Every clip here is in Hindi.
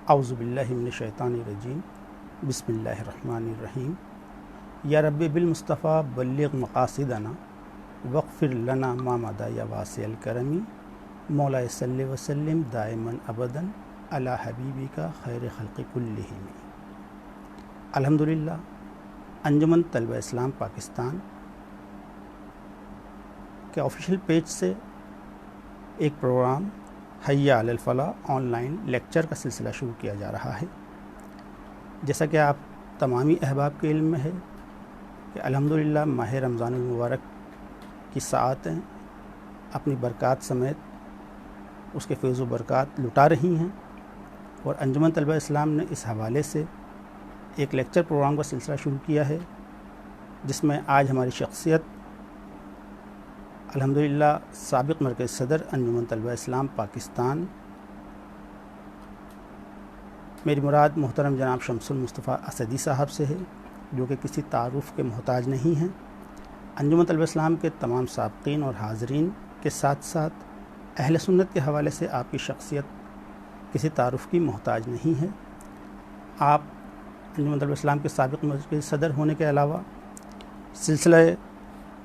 औज़ुबिल्लाहि मिनश्शैतानिर्रजीम बिस्मिल्लाहिर्रहमानिर्रहीम। या रब्बी बिल मुस्तफ़ा बल्लिग़ मक़ासिदना वग़फ़िर लना मा मदा या वासिअल करमी मौला सल्लि व सल्लिम दाइमन अबदन अला हबीबिका खैर खल्क़ि कुल्लिहिम। अल्हम्दुलिल्लाह, अंजुमन तलबा इस्लाम पाकिस्तान के ऑफिशियल पेज से एक प्रोग्राम हय्या अलल फलाह ऑनलाइन लेक्चर का सिलसिला शुरू किया जा रहा है। जैसा कि आप तमामी अहबाब के इल्म में है कि अल्हम्दुलिल्लाह माह रमज़ान मुबारक की साअतें अपनी बरक़ात समेत उसके फैज़ व बरक़ात लुटा रही हैं, और अंजुमन तलबा इस्लाम ने इस हवाले से एक लेक्चर प्रोग्राम का सिलसिला शुरू किया है, जिसमें आज हमारी शख्सियत अल्हम्दुलिल्लाह साबिक़ मरकज़ सदर अंजुमन तलबा इस्लाम पाकिस्तान, मेरी मुराद मोहतरम जनाब शमसुल मुस्तफ़ा असदी साहब से है, जो कि किसी तारुफ़ के मोहताज नहीं हैं। अंजुमन तलबा इस्लाम के तमाम साबिक़ीन और हाज़रीन के साथ साथ अहले सुन्नत के हवाले से आपकी शख्सियत किसी तारुफ़ की मोहताज नहीं है। आप अंजुमन तलबा इस्लाम के साबिक़ मरकज़ सदर होने के अलावा सिलसिला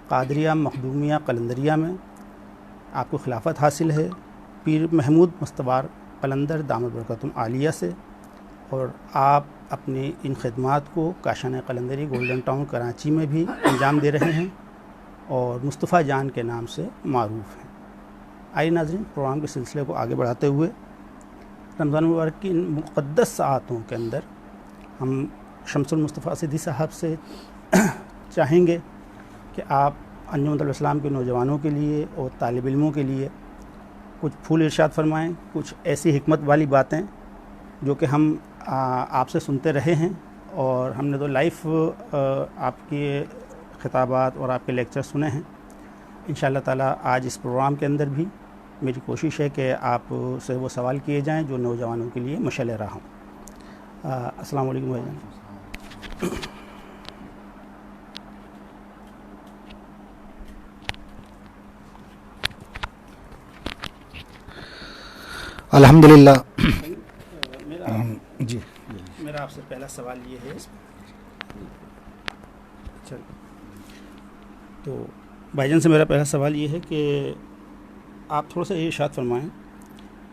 क़ादरिया मखदूमिया कलंदरिया में आपको खिलाफत हासिल है पीर महमूद मुस्तवार कलंदर दामद बरकतुम आलिया से, और आप अपनी इन खिदमात को काशान कलंदरी गोल्डन टाउन कराची में भी अंजाम दे रहे हैं और मुस्तफ़ा जान के नाम से मारूफ़ हैं। आइए नाज़रीन, प्रोग्राम के सिलसिले को आगे बढ़ाते हुए रमज़ान मुबारक की इन मुक़द्दस साअतों के अंदर हम शमसुल मुस्तफ़ा असदी साहब से चाहेंगे कि आप अंजुमन तलबा इस्लाम के नौजवानों के लिए और तालिब इल्मों के लिए कुछ फूल इरशाद फरमाएँ, कुछ ऐसी हिकमत वाली बातें जो कि हम आपसे सुनते रहे हैं, और हमने तो लाइव आपके खिताबात और आपके लेक्चर सुने हैं। इंशाअल्लाह ताला आज इस प्रोग्राम के अंदर भी मेरी कोशिश है कि आप से वो सवाल किए जाएं जो नौजवानों के लिए मशअल राह हों। अस्सलाम वालेकुम भाईजान। अल्हम्दुलिल्लाह। जी, मेरा आपसे पहला सवाल ये है, चल तो भाईजान से मेरा पहला सवाल ये है कि आप थोड़ा सा ये इरशाद फरमाएँ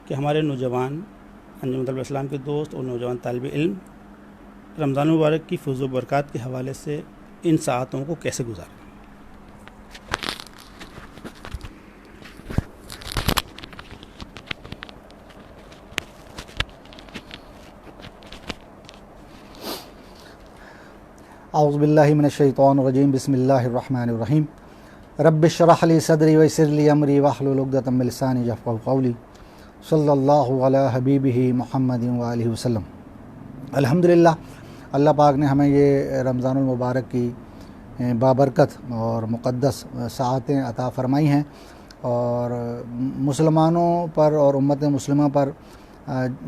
कि हमारे नौजवान अंजुमन तलबा इस्लाम के दोस्त और नौजवान तालिब इल्म रमज़ान मुबारक की फैज़ व बरक़ात के हवाले से इन साअतों को कैसे गुजारें। औज़ुबिल्लाहि मिनश्शैतानिर्रजीम बिस्मिल्लाहिर्रहमानिर्रहीम। रब्बिश्रह ली सदरी वयस्सिर ली अमरी वहलुल उक़दतम मिन लिसानी यफ़क़हू क़ौली। सल्लल्लाहु अला हबीबिही मुहम्मदिन व आलिहि वसल्लम। अल्हम्दुलिल्लाह, अल्लाह पाक ने हमें ये रमज़ानुल मुबारक की बाबरकत और मुक़द्दस साअतें अता फ़रमाई हैं, और मुसलमानों पर और उम्मत मुस्लिमा पर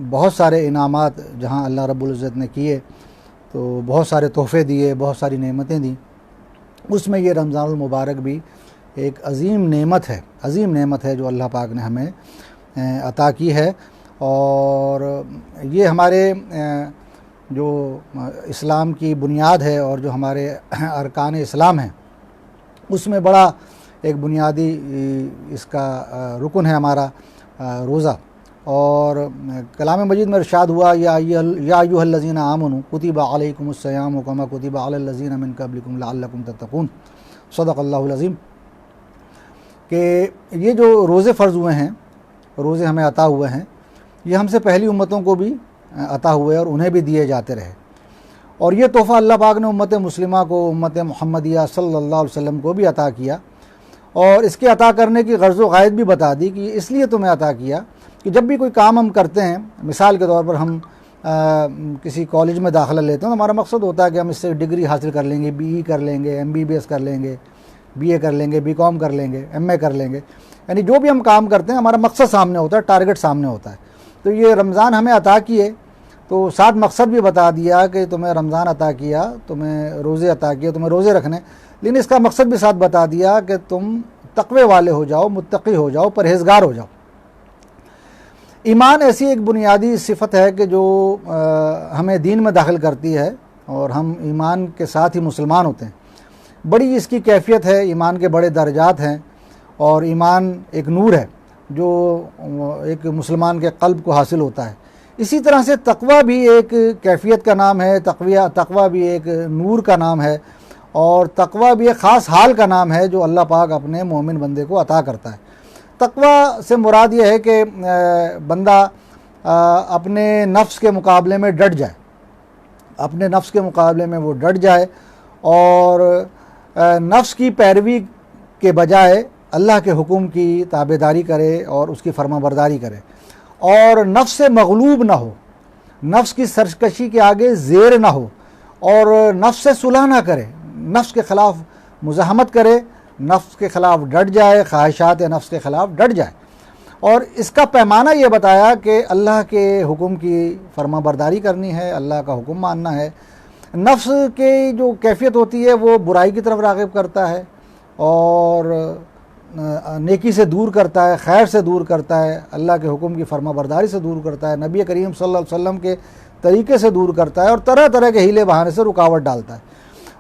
बहुत सारे इनामात जहाँ अल्लाह रब्बुल इज़्ज़त ने किए, तो बहुत सारे तोहफ़े दिए, बहुत सारी नेमतें दी। उसमें ये रमज़ानुल मुबारक भी एक अज़ीम नेमत है जो अल्लाह पाक ने हमें अता की है। और ये हमारे जो इस्लाम की बुनियाद है और जो हमारे अरकान इस्लाम हैं, उसमें बड़ा एक बुनियादी इसका रुकन है हमारा रोज़ा। और कलाम मजीद में इरशाद हुआ, या अय्युहल्लज़ीना आमनू कुतिबा अलैकुमुस्सियामु कमा कुतिबा अलल्लज़ीना मिन क़ब्लिकुम लअल्लकुम तत्तक़ून। सदक़ल्लाहुल अज़ीम। कि ये जो रोज़े फ़र्ज़ हुए हैं, रोज़े हमें अता हुए हैं, ये हमसे पहली उम्मतों को भी अता हुए और उन्हें भी दिए जाते रहे। और ये तोहफ़ा अल्लाह पाक ने उम्मत मुस्लिमा को, उम्मत मुहम्मदिया सल्लल्लाहु अलैहि वसल्लम को भी अता किया, और इसके अता करने की गर्ज़ व गायत भी बता दी कि इसलिए तुम्हें अता किया कि जब भी कोई काम हम करते हैं, मिसाल के तौर पर हम किसी कॉलेज में दाखिला लेते हैं, तो हमारा मकसद होता है कि हम इससे डिग्री हासिल कर लेंगे, बीई कर लेंगे, एमबीबीएस कर लेंगे, बीए कर लेंगे, बीकॉम कर लेंगे, एमए कर लेंगे। यानी जो भी हम काम करते हैं, हमारा मकसद सामने होता है, टारगेट सामने होता है। तो ये रमज़ान हमें अता किए, तो साथ मकसद भी बता दिया कि तुम्हें रमज़ान अता किया, तुम्हें रोज़े अता किए, तुम्हें रोज़े रखने, लेकिन इसका मकसद भी साथ बता दिया कि तुम तक़वे वाले हो जाओ, मुत्तक़ी हो जाओ, परहेज़गार हो जाओ। ईमान ऐसी एक बुनियादी सिफत है कि जो हमें दीन में दाखिल करती है और हम ईमान के साथ ही मुसलमान होते हैं। बड़ी इसकी कैफियत है, ईमान के बड़े दर्जात हैं और ईमान एक नूर है जो एक मुसलमान के क़ल्ब को हासिल होता है। इसी तरह से तक़वा भी एक कैफियत का नाम है, तक़वा भी एक नूर का नाम है और तक़वा भी एक ख़ास हाल का नाम है जो अल्लाह पाक अपने मोमिन बंदे को अता करता है। तक़वा से मुराद ये है कि बंदा अपने नफ्स के मुकाबले में डट जाए, अपने नफ्स के मुकाबले में वो डट जाए और नफ्स की पैरवी के बजाय अल्लाह के हुक्म की ताबेदारी करे और उसकी फरमाबरदारी करे और नफ्स से मगलूब ना हो, नफ्स की सरकशी के आगे ज़ेर ना हो और नफ्स से सुलह ना करे, नफ्स के ख़िलाफ़ मुज़ाहमत करे, नफ्स के ख़िलाफ़ डट जाए, ख्वाहिशात नफ्स के ख़िलाफ़ डट जाए। और इसका पैमाना ये बताया कि अल्लाह के हुक्म की फरमाबरदारी करनी है, अल्लाह का हुक्म मानना है। नफ्स की जो कैफियत होती है वो बुराई की तरफ राग़िब करता है और नेकी से दूर करता है, खैर से दूर करता है, अल्लाह के हुक्म की फरमाबरदारी से दूर करता है, नबी करीम सल्लल्लाहु अलैहि वसल्लम के तरीके से दूर करता है और तरह तरह के हीले बहाने से रुकावट डालता है।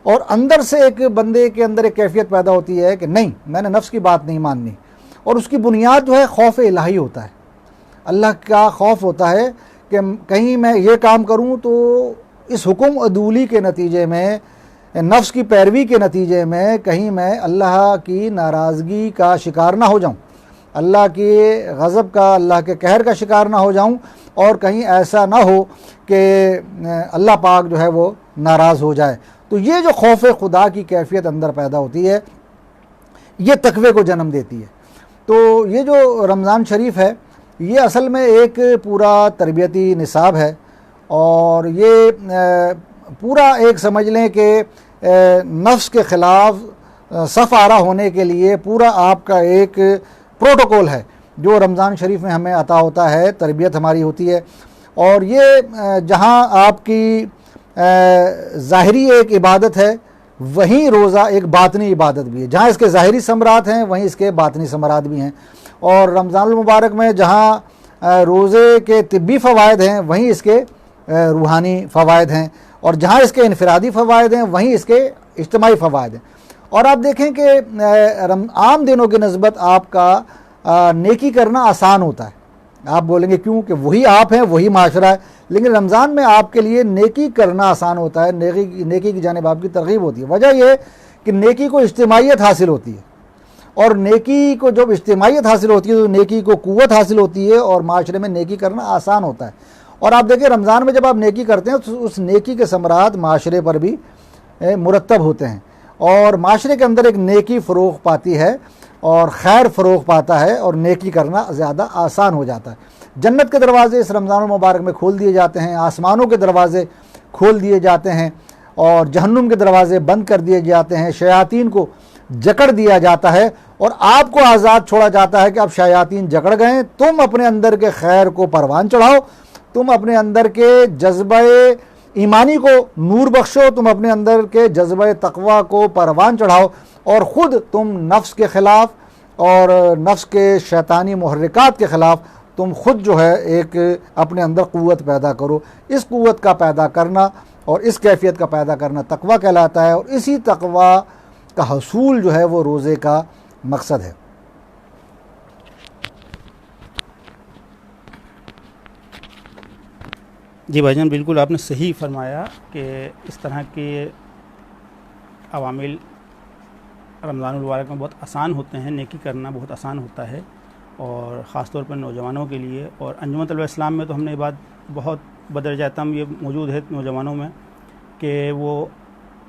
और अंदर से एक बंदे के अंदर एक कैफियत पैदा होती है कि नहीं, मैंने नफ्स की बात नहीं माननी और उसकी बुनियाद जो है खौफ इलाही होता है, अल्लाह का खौफ होता है कि कहीं मैं ये काम करूँ तो इस हुक्म अदूली के नतीजे में, नफ्स की पैरवी के नतीजे में कहीं मैं अल्लाह की नाराज़गी का शिकार ना हो जाऊं, अल्लाह के गज़ब का, अल्लाह के कहर का शिकार ना हो जाऊं और कहीं ऐसा ना हो कि अल्लाह पाक जो है वो नाराज़ हो जाए। तो ये जो खौफ खुदा की कैफियत अंदर पैदा होती है ये तकवे को जन्म देती है। तो ये जो रमज़ान शरीफ है ये असल में एक पूरा तरबियती निसाब है और ये पूरा एक समझ लें कि नफ्स के ख़िलाफ़ सफ़ आरा होने के लिए पूरा आपका एक प्रोटोकॉल है जो रमज़ान शरीफ में हमें अता होता है, तरबियत हमारी होती है। और ये जहाँ आपकी ज़ाहिरी एक इबादत है वहीं रोज़ा एक बातनी इबादत भी है, जहाँ इसके ज़ाहिरी समरात हैं वहीं इसके बातनी समरात भी हैं। और रमज़ानुल मुबारक में जहाँ रोज़े के तिब्बी फ़वाइद हैं वहीं इसके रूहानी फ़वाइद हैं और जहाँ इसके इनफरादी फ़वाइद हैं वहीं इसके इज्तिमाई फ़वाइद हैं। और आप देखें कि आम दिनों की नस्बत आपका नेकी करना आसान होता है। आप बोलेंगे क्यों, कि वही आप हैं, वही माशरा है, लेकिन रमज़ान में आपके लिए नेकी करना आसान होता है, नेकी की जानिब आपकी तरगीब होती है। वजह यह कि नेकी को इज्तिमाइयत हासिल होती है और नेकी को जब इज्तिमाइयत हासिल होती है तो नेकी को कुव्वत हासिल होती है और माशरे में नेकी करना आसान होता है। और आप देखिए रमज़ान में जब आप नेकी करते हैं तो उस नेकी के समरात माशरे पर भी मुरतब होते हैं और माशरे के अंदर एक नेकी फ़रोग़ पाती है और खैर फ़रोग़ पाता है और नेकी करना ज़्यादा आसान हो जाता है। जन्नत के दरवाज़े इस रमज़ान मुबारक में खोल दिए जाते हैं, आसमानों के दरवाज़े खोल दिए जाते हैं और जहन्नुम के दरवाज़े बंद कर दिए जाते हैं, शयातीन को जकड़ दिया जाता है और आपको आज़ाद छोड़ा जाता है कि अब शयातीन जकड़ गए, तुम अपने अंदर के खैर को परवान चढ़ाओ, तुम अपने अंदर के जज्बे ईमानी को नूर बख्शो, तुम अपने अंदर के जज्बे तक़वा को परवान चढ़ाओ और ख़ुद तुम नफ्स के ख़िलाफ़ और नफ्स के शैतानी मुहर्रिकात के ख़िलाफ़ तुम ख़ुद जो है एक अपने अंदर क़ुव्वत पैदा करो। इस क़ुव्वत का पैदा करना और इस कैफियत का पैदा करना तक़वा कहलाता है और इसी तक़वा का हसूल जो है वो रोज़े का मकसद है। जी भाईजान, बिल्कुल आपने सही फरमाया कि इस तरह के अवामिल रमज़ानुल मुबारक में बहुत आसान होते हैं, नेकी करना बहुत आसान होता है और ख़ास तौर पर नौजवानों के लिए। और अंजुमन तलबा इस्लाम में तो हमने ये बात बहुत बदरजातम ये मौजूद है नौजवानों में कि वो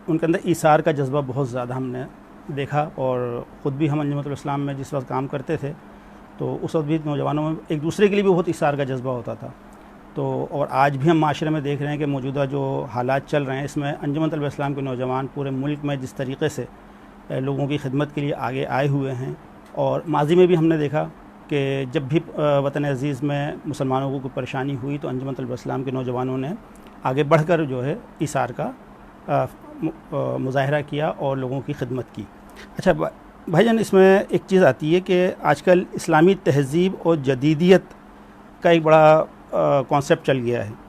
उनके अंदर ईसार का जज्बा बहुत ज़्यादा हमने देखा और ख़ुद भी हम अंजुमन तलबा इस्लाम में जिस वक्त काम करते थे तो उस वक्त भी नौजवानों में एक दूसरे के लिए भी बहुत ईसार का जज्बा होता था। तो और आज भी हम माशरे में देख रहे हैं कि मौजूदा जो हालात चल रहे हैं इसमें अंजुमन तलबा इस्लाम के नौजवान पूरे मुल्क में जिस तरीके से लोगों की खिदमत के लिए आगे आए हुए हैं और माजी में भी हमने देखा कि जब भी वतन अज़ीज़ में मुसलमानों को कोई परेशानी हुई तो अंजुमन तलबा इस्लाम के नौजवानों ने आगे बढ़कर जो है ईसार का मुज़ाहरा किया और लोगों की खिदमत की। अच्छा भाईजान, इसमें एक चीज़ आती है कि आजकल इस्लामी तहज़ीब और जदीदियत का एक बड़ा कॉन्सेप्ट चल गया है।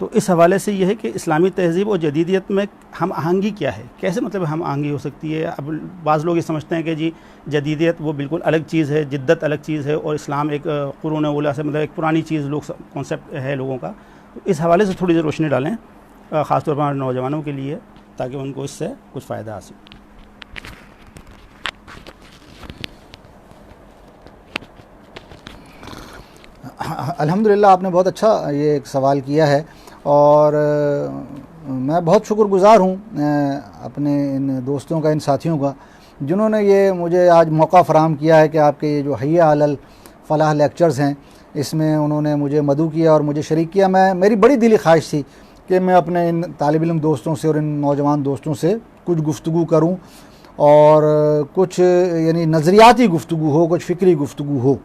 तो इस हवाले से यह है कि इस्लामी तहज़ीब और जदीदियत में हम आहंगी क्या है, कैसे मतलब हम आहंगी हो सकती है। अब बाज़ लोग ये समझते हैं कि जी जदीदियत वो बिल्कुल अलग चीज़ है, जिद्दत अलग चीज़ है, और इस्लाम एक कुरून उला से मतलब एक पुरानी चीज़ लोग कॉन्सेप्ट है लोगों का। तो इस हवाले से थोड़ी सी रोशनी डालें ख़ासतौर पर हमारे नौजवानों के लिए, ताकि उनको इससे कुछ फ़ायदा हासिल। अल्हम्दुलिल्लाह, आपने बहुत अच्छा ये एक सवाल किया है, और मैं बहुत शुक्रगुज़ार हूँ अपने इन दोस्तों का, इन साथियों का, जिन्होंने ये मुझे आज मौका फ़राहम किया है कि आपके ये जो हय्या अलल फ़लाह लेक्चर्स हैं, इसमें उन्होंने मुझे मदऊ किया और मुझे शरीक किया। मेरी बड़ी दिली ख्वाहिश थी कि मैं अपने इन तालिब इल्म दोस्तों से और इन नौजवान दोस्तों से कुछ गुफ्तगू करूँ, और कुछ यानी नज़रियाती गुफ्तगू हो, कुछ फ़िक्री गुफ्तगू हो।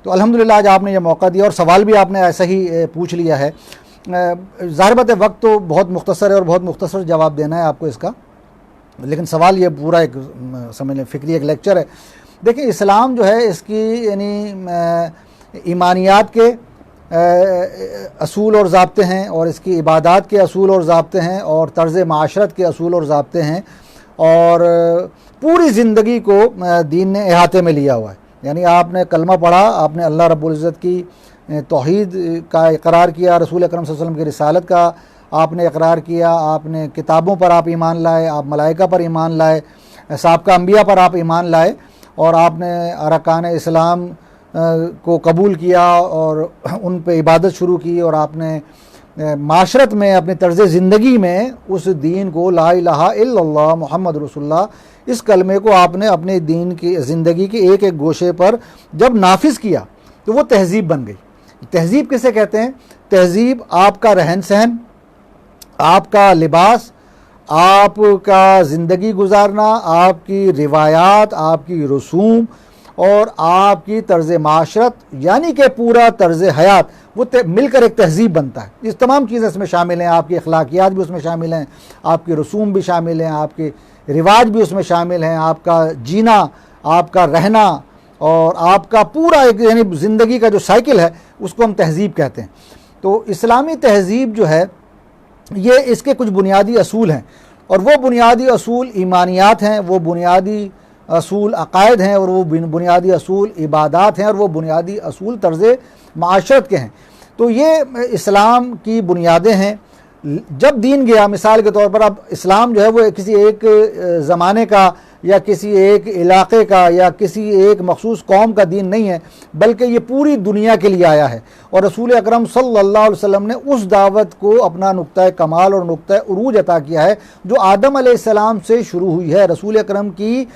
तो अल्हम्दुलिल्लाह आज आपने ये मौका दिया, और सवाल भी आपने ऐसा ही पूछ लिया है। ज़ाहिर बात है वक्त तो बहुत मुख्तसर है और बहुत मुख्तसर जवाब देना है आपको इसका, लेकिन सवाल ये पूरा एक समझ लें फ़िक्री एक लेक्चर है। देखिए, इस्लाम जो है इसकी यानी ईमानियात के असूल और ज़ाब्ते हैं, और इसकी इबादात के असूल और ज़ाब्ते हैं, और तर्ज़ माशरत के असूल और ज़ाब्ते हैं, और पूरी ज़िंदगी को दीन ने अहाते में लिया हुआ है। यानी आपने कलमा पढ़ा, आपने अल्लाह रब्बुल इज़्ज़त की तौहीद का इकरार किया, रसूल अकरम सल्लल्लाहु अलैहि वसल्लम की रिसालत का आपने इकरार किया, आपने किताबों पर आप ईमान लाए, आप मलाइका पर ईमान लाए, साबका अंबिया पर आप ईमान लाए, और आपने अरकान इस्लाम को कबूल किया और उन पे इबादत शुरू की, और आपने माशरत में अपनी तर्ज़ ज़िंदगी में उस दीन को ला इलाहा इल्लल्लाह मुहम्मद रसूलुल्लाह, इस कलमे को आपने अपने दीन की ज़िंदगी के एक एक गोशे पर जब नाफिज किया तो वो तहज़ीब बन गई। तहज़ीब किसे कहते हैं? तहज़ीब आपका रहन सहन, आपका लिबास, आपका ज़िंदगी गुजारना, आपकी रिवायात, आपकी रसूम और आपकी तर्ज़ माशरत, यानी कि पूरा तर्ज़ हयात, वो मिलकर एक तहज़ीब बनता है। इस तमाम चीज़ें इसमें शामिल हैं, आपकी अखलाकियात भी उसमें शामिल हैं, आपकी रसूम भी शामिल हैं, आपके रिवाज भी उसमें शामिल हैं, आपका जीना, आपका रहना, और आपका पूरा एक यानी ज़िंदगी का जो साइकिल है उसको हम तहज़ीब कहते हैं। तो इस्लामी तहज़ीब जो है ये इसके कुछ बुनियादी असूल हैं, और वो बुनियादी असूल ईमानियात हैं, वो बुनियादी असूल अक़ायद हैं, और वो बुनियादी असूल इबादात हैं, और वो बुनियादी असूल तर्ज़ माशरत के हैं। तो ये इस्लाम की बुनियादें हैं। जब दीन गया, मिसाल के तौर पर अब इस्लाम जो है वो किसी एक ज़माने का या किसी एक इलाक़े का या किसी एक मखसूस कौम का दीन नहीं है, बल्कि ये पूरी दुनिया के लिए आया है। और रसूल अकरम सल्लल्लाहु अलैहि वसल्लम ने उस दावत को अपना नुक्ता कमाल और नुक्ता उरूज अता किया है, जो आदम अलैहिस्सलाम से शुरू हुई है। रसूल अकरम की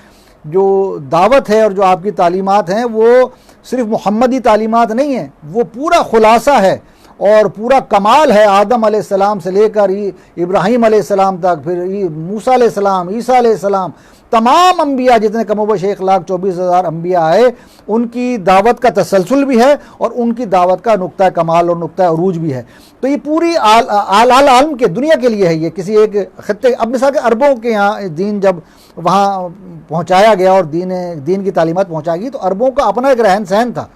जो दावत है और जो आपकी तालीमात हैं वो सिर्फ मुहम्मदी तालीमात नहीं है, वो पूरा खुलासा है और पूरा कमाल है। आदम अलैहिस्सलाम से लेकर इब्राहीम अलैहिस्सलाम तक, फिर मूसा अलैहिस्सलाम, ईसा अलैहिस्सलाम, तमाम अंबिया जितने कमोबश 1,24,000 अंबिया आए, उनकी दावत का तसलसल भी है और उनकी दावत का नुक्ता कमाल और नुक्ता उरूज भी है। तो ये पूरी आलम के दुनिया के लिए है, ये किसी एक खत्ते। अब मिसाल के अरबों के यहाँ दीन जब वहाँ पहुँचाया गया और दीन की तालीमात पहुँचाई गई, तो अरबों का अपना एक रहन सहन था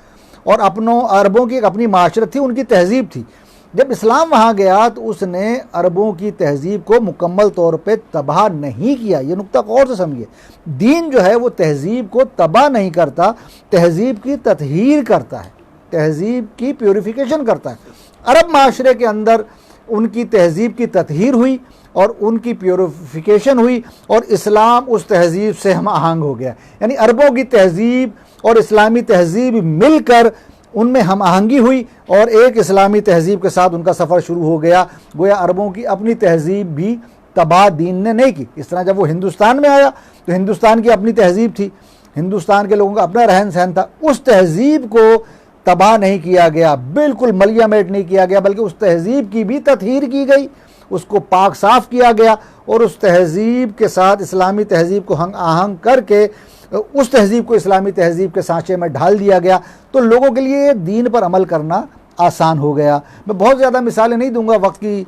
और अरबों की एक अपनी माशरत थी, उनकी तहज़ीब थी। जब इस्लाम वहाँ गया तो उसने अरबों की तहज़ीब को मुकम्मल तौर पे तबाह नहीं किया। ये नुक्ता गौर से समझिए, दीन जो है वो तहज़ीब को तबाह नहीं करता, तहज़ीब की तत्हीर करता है, तहज़ीब की प्योरिफिकेशन करता है। अरब माशरे के अंदर उनकी तहज़ीब की तत्हीर हुई और उनकी प्योरिफिकेशन हुई, और इस्लाम उस तहज़ीब से हम आहंग हो गया। यानी अरबों की तहज़ीब और इस्लामी तहज़ीब मिलकर उनमें हम आहंगी हुई और एक इस्लामी तहज़ीब के साथ उनका सफ़र शुरू हो गया। गोया अरबों की अपनी तहज़ीब भी तबाह दीन ने नहीं की। इस तरह जब वो हिंदुस्तान में आया तो हिंदुस्तान की अपनी तहज़ीब थी, हिंदुस्तान के लोगों का अपना रहन सहन था, उस तहज़ीब को तबाह नहीं किया गया, बिल्कुल मलियामेट नहीं किया गया, बल्कि उस तहज़ीब की भी तत्हीर की गई, उसको पाक साफ़ किया गया और उस तहज़ीब के साथ इस्लामी तहज़ीब को हम आहंग करके उस तहज़ीब को इस्लामी तहज़ीब के सांचे में ढाल दिया गया। तो लोगों के लिए दीन पर अमल करना आसान हो गया। मैं बहुत ज़्यादा मिसालें नहीं दूंगा वक्त की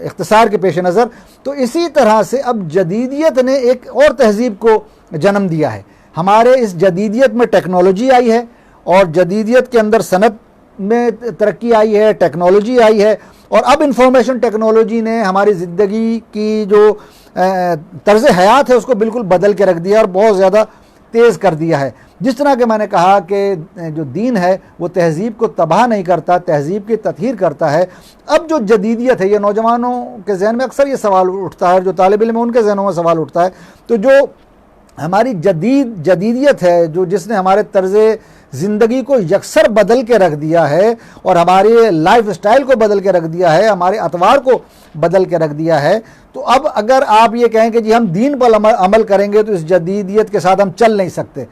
इख्तिसार के पेश नज़र। तो इसी तरह से अब जदीदियत ने एक और तहज़ीब को जन्म दिया है। हमारे इस जदीदियत में टेक्नोलॉजी आई है और जदीदियत के अंदर सनत में तरक्की आई है, टेक्नोलॉजी आई है, और अब इंफॉर्मेशन टेक्नोलॉजी ने हमारी ज़िंदगी की जो तर्ज़ हयात है उसको बिल्कुल बदल के रख दिया और बहुत ज़्यादा तेज़ कर दिया है। जिस तरह के मैंने कहा कि जो दीन है वो तहज़ीब को तबाह नहीं करता, तहज़ीब की तत्हीर करता है। अब जो जदीदियत है, ये नौजवानों के जहन में अक्सर ये सवाल उठता है, जो तालिब इल्म है उनके जहनों में सवाल उठता है, तो जो हमारी जदीदियत है, जो जिसने हमारे तर्ज़ ज़िंदगी को यकसर बदल के रख दिया है और हमारे लाइफ स्टाइल को बदल के रख दिया है, हमारे अतवार को बदल के रख दिया है, तो अब अगर आप ये कहें कि जी हम दीन पर अमल करेंगे तो इस जदीदियत के साथ हम चल नहीं सकते।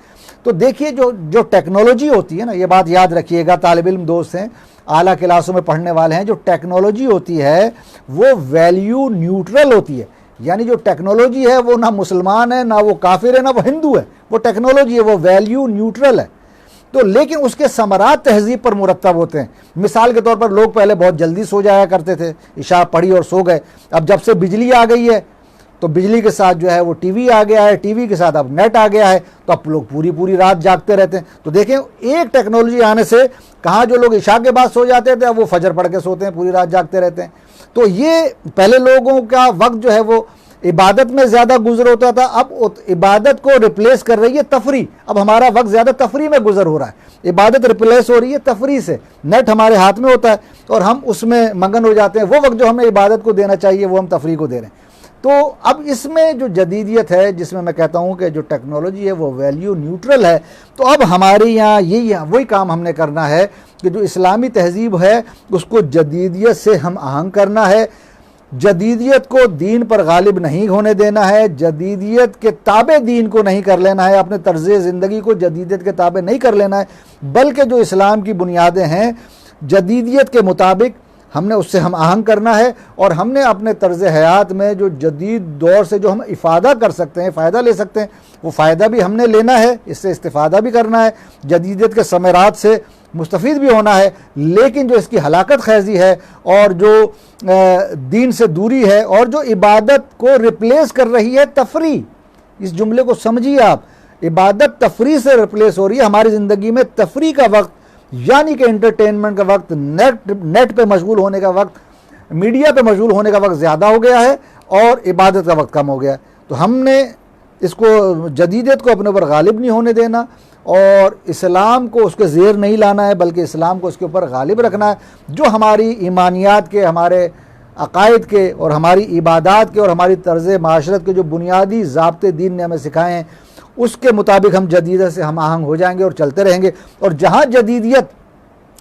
तो देखिए जो टेक्नोलॉजी होती है ना, ये बात याद रखिएगा, तालिब इल्म दोस्त हैं, आला क्लासों में पढ़ने वाले हैं, जो टेक्नोलॉजी होती है वो वैल्यू न्यूट्रल होती है। यानी जो टेक्नोलॉजी है वो ना मुसलमान है, ना वो काफिर है, ना वो हिंदू है, वो टेक्नोलॉजी है, वो वैल्यू न्यूट्रल है। तो लेकिन उसके समरात तहजीब पर मुरतब होते हैं। मिसाल के तौर पर लोग पहले बहुत जल्दी सो जाया करते थे, इशा पढ़ी और सो गए। अब जब से बिजली आ गई है तो बिजली के साथ जो है वो टीवी आ गया है, टीवी के साथ अब नेट आ गया है, तो अब लोग पूरी पूरी रात जागते रहते हैं। तो देखें, एक टेक्नोलॉजी आने से कहाँ जो लोग इशा के बाद सो जाते थे अब वो फजर पढ़ के सोते हैं, पूरी रात जागते रहते हैं। तो ये पहले लोगों का वक्त जो है वो इबादत में ज़्यादा गुजर होता था, अब इबादत को रिप्लेस कर रही है तफरी। अब हमारा वक्त ज़्यादा तफरी में गुजर हो रहा है, इबादत रिप्लेस हो रही है तफरी से। नेट हमारे हाथ में होता है और हम उसमें मगन हो जाते हैं, वो वक्त जो हमें इबादत को देना चाहिए वो हम तफरी को दे रहे हैं। तो अब इसमें जो जदीदियत है, जिसमें मैं कहता हूँ कि जो टेक्नोलॉजी है वो वैल्यू न्यूट्रल है, तो अब हमारे यहाँ यही वही काम हमने करना है कि जो इस्लामी तहजीब है उसको जदीदियत से हम आहंग करना है। जदीदियत को दीन पर गालिब नहीं होने देना है, जदीदियत के ताबे दीन को नहीं कर लेना है, अपने तर्ज़ ज़िंदगी को जदीदियत के ताबे नहीं कर लेना है, बल्कि जो इस्लाम की बुनियादें हैं जदीदियत के मुताबिक हमने उससे हम आहंग करना है। और हमने अपने तर्ज़ हयात में जो जदीद दौर से जो हम इफ़ादा कर सकते हैं, फ़ायदा ले सकते हैं, वो फ़ायदा भी हमने लेना है, इससे इस्तिफ़ादा भी करना है, जदीदियत के समरात से मुस्तफ़ीद भी होना है। लेकिन जो इसकी हलाकत खैज़ी है और जो दीन से दूरी है और जो इबादत को रिप्लेस कर रही है तफरी, इस जुमले को समझिए आप, इबादत तफरी से रिप्लेस हो रही है। हमारी ज़िंदगी में तफरी का वक्त यानी कि एंटरटेनमेंट का वक्त, नेट पे मशगूल होने का वक्त, मीडिया पे मशगूल होने का वक्त ज़्यादा हो गया है और इबादत का वक्त कम हो गया है। तो हमने इसको जदीदियत को अपने ऊपर गालिब नहीं होने देना और इस्लाम को उसके ज़ेर नहीं लाना है, बल्कि इस्लाम को उसके ऊपर गालिब रखना है। जो हमारी ईमानियात के, हमारे अकायद के और हमारी इबादात के और हमारी तर्ज़ माशरत के जो बुनियादी ज़ाब्ते दीन ने हमें सिखाए हैं, उसके मुताबिक हम जदीदियत से हम आहंग हो जाएंगे और चलते रहेंगे। और जहाँ जदीदियत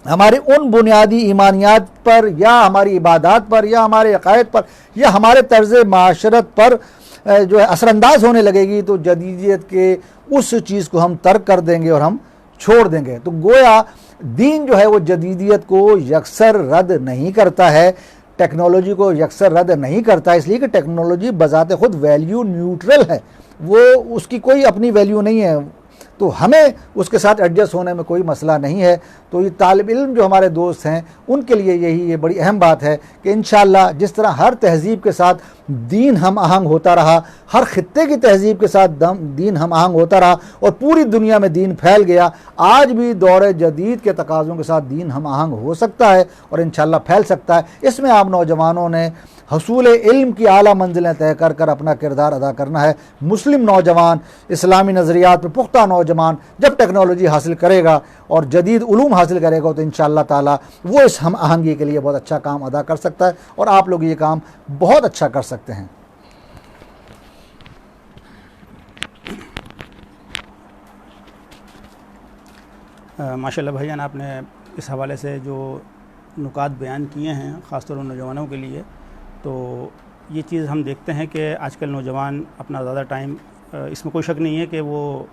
हमारे उन बुनियादी ईमानियात पर या हमारी इबादात पर या हमारे अकायद पर या हमारे तर्ज़ माशरत पर जो है असरअंदाज होने लगेगी, तो जदीदियत के उस चीज़ को हम तर्क कर देंगे और हम छोड़ देंगे। तो गोया दीन जो है वो जदीदियत को यकसर रद्द नहीं करता है, टेक्नोलॉजी को यकसर रद्द नहीं करता, इसलिए कि टेक्नोलॉजी बज़ाते खुद वैल्यू न्यूट्रल है, वो उसकी कोई अपनी वैल्यू नहीं है, तो हमें उसके साथ एडजस्ट होने में कोई मसला नहीं है। तो ये तालिब इल्म जो हमारे दोस्त हैं उनके लिए ये बड़ी अहम बात है कि इंशाअल्लाह जिस तरह हर तहजीब के साथ दीन हम आहंग होता रहा, हर खित्ते की तहजीब के साथ दीन हम आहंग होता रहा और पूरी दुनिया में दीन फैल गया, आज भी दौर जदीद के तकाज़ों के साथ दीन हम आहंग हो सकता है और इंशाअल्लाह फैल सकता है। इसमें आप नौजवानों ने हसूल इल्म की आला मंजिलें तय कर कर अपना किरदार अदा करना है। मुस्लिम नौजवान, इस्लामी नज़रियात पर पुख्ता नौजवान जब टेक्नोलॉजी हासिल करेगा और जदीद उलूम हासिल करेगा तो इंशाअल्लाह ताला वो इस हम आहंगी के लिए बहुत अच्छा काम अदा कर सकता है और आप लोग ये काम बहुत अच्छा कर सकते हैं। माशाल्लाह भाईजान, आपने इस हवाले से जो नुकात बयान किए हैं ख़ासतौर पर नौजवानों के लिए, तो ये चीज़ हम देखते हैं कि आजकल नौजवान अपना ज़्यादा टाइम, इसमें कोई शक नहीं है कि वो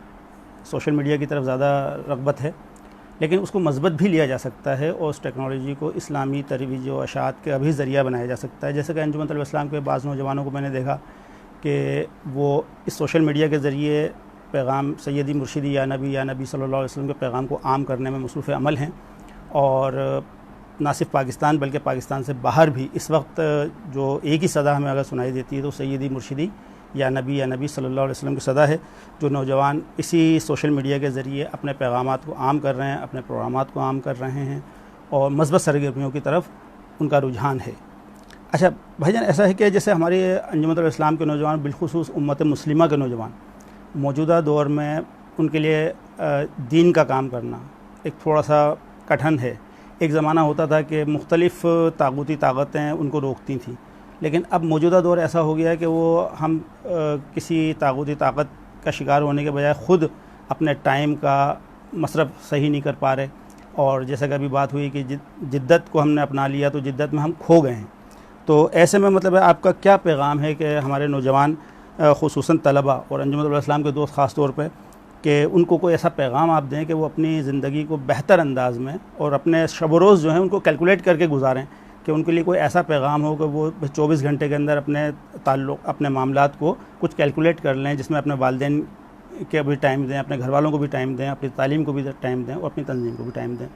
सोशल मीडिया की तरफ ज़्यादा रग़बत है, लेकिन उसको मज़बत भी लिया जा सकता है और उस टेक्नोलॉजी को इस्लामी तरवीज व अशात का भी ज़रिया बनाया जा सकता है। जैसे कि अंजुमन तलबा इस्लाम के बाज़ नौजवानों को मैंने देखा कि वो इस सोशल मीडिया के ज़रिए पैगाम सैयदी मुर्शिदी या नबी सल्लल्लाहु अलैहि वसल्लम के पैगाम को आम करने में मसरूफ़ अमल हैं और ना सिर्फ पाकिस्तान बल्कि पाकिस्तान से बाहर भी इस वक्त जो एक ही सदा हमें अगर सुनाई देती है तो सैयदी मुर्शिदी या नबी सल्लल्लाहु अलैहि वसल्लम की सदा है। जो नौजवान इसी सोशल मीडिया के ज़रिए अपने पैगामात को आम कर रहे हैं, अपने प्रोग्रामात को आम कर रहे हैं और मस्बत सरगर्मियों की तरफ उनका रुझान है। अच्छा भाईजान, ऐसा है कि जैसे हमारे अंजुमन इस्लाम के नौजवान, बिलखुसूस उम्मत मुस्लिमा के नौजवान, मौजूदा दौर में उनके लिए दीन का काम करना एक थोड़ा सा कठिन है। एक ज़माना होता था कि मुख्तलिफ़ तागूती ताकतें उनको रोकती थी, लेकिन अब मौजूदा दौर ऐसा हो गया है कि वो हम किसी तागूती ताकत का शिकार होने के बजाय ख़ुद अपने टाइम का मसरफ़ सही नहीं कर पा रहे, और जैसा कि अभी बात हुई कि जिद्दत को हमने अपना लिया तो जिद्दत में हम खो गए हैं। तो ऐसे में मतलब है आपका क्या पैगाम है कि हमारे नौजवान ख़ुसूसन तलबा और अंजुमन इस्लाम के दोस्त ख़ास तौर पे, कि उनको कोई ऐसा पैगाम आप दें कि वो अपनी ज़िंदगी को बेहतर अंदाज में और अपने शब रोज़ जो है उनको कैलकुलेट करके गुजारें, कि उनके लिए कोई ऐसा पैगाम हो कि वो 24 घंटे के अंदर अपने ताल्लुक़, अपने मामलात को कुछ कैलकुलेट कर लें, जिसमें अपने वालिदैन के भी टाइम दें, अपने घर वालों को भी टाइम दें, अपनी तालीम को भी टाइम दें और अपनी तंजीम को भी टाइम दें।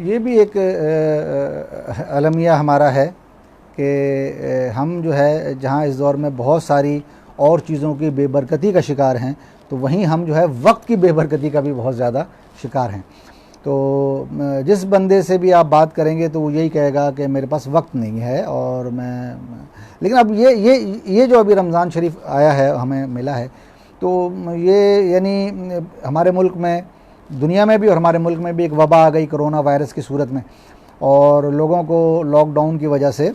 ये भी एक अलमिया हमारा है कि हम जो है जहाँ इस दौर में बहुत सारी और चीज़ों की बेबरकती का शिकार हैं, तो वहीं हम जो है वक्त की बेबरकती का भी बहुत ज़्यादा शिकार हैं। तो जिस बंदे से भी आप बात करेंगे तो वो यही कहेगा कि मेरे पास वक्त नहीं है और मैं, लेकिन अब ये जो अभी रमज़ान शरीफ आया है, हमें मिला है, तो ये यानी हमारे मुल्क में, दुनिया में भी और हमारे मुल्क में भी एक वबा आ गई कोरोना वायरस की सूरत में, और लोगों को लॉकडाउन की वजह से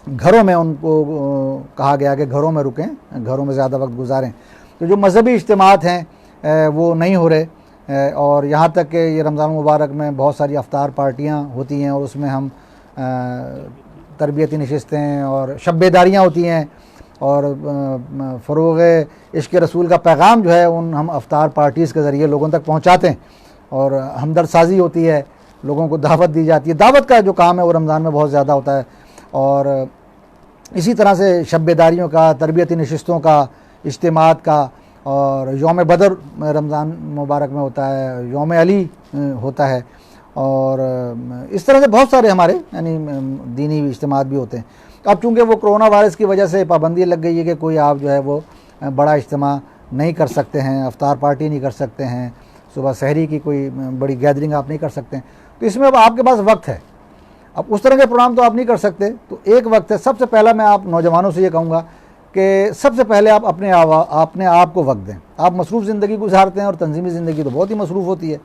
घरों में उनको कहा गया कि घरों में रुकें, घरों में ज़्यादा वक्त गुजारें। तो जो मजहबी इज्तिमात हैं वो नहीं हो रहे, और यहाँ तक कि ये रमज़ान मुबारक में बहुत सारी अफ्तार पार्टियाँ होती हैं और उसमें हम तरबियती नशिस्तें और शब-बेदारियाँ होती हैं, और फ़रोग़ इश्क़ रसूल का पैगाम जो है उन हम अफ्तार पार्टीज़ के ज़रिए लोगों तक पहुँचाते हैं, और हमदर्द साजी होती है, लोगों को दावत दी जाती है। दावत का जो काम है वो रमज़ान में बहुत ज़्यादा होता है, और इसी तरह से शब-बेदारियों का, तरबियती नशिस्तों का, इज्तिमात का, और यौम बदर रमज़ान मुबारक में होता है, यौम अली होता है, और इस तरह से बहुत सारे हमारे यानी दीनी इज्तिमात भी होते हैं। अब चूँकि वो कोरोना वायरस की वजह से पाबंदी लग गई है कि कोई आप जो है वो बड़ा इज्तिमा नहीं कर सकते हैं, अफ्तार पार्टी नहीं कर सकते हैं, सुबह सहरी की कोई बड़ी गैदरिंग आप नहीं कर सकते हैं। तो इसमें अब आपके पास वक्त है, अब उस तरह के प्रोग्राम तो आप नहीं कर सकते, तो एक वक्त है। सबसे पहला मैं आप नौजवानों से ये कहूँगा कि सबसे पहले आप अपने आप को वक्त दें। आप मसरूफ़ ज़िंदगी गुजारते हैं और तंजीमी ज़िंदगी तो बहुत ही मसरूफ़ होती है,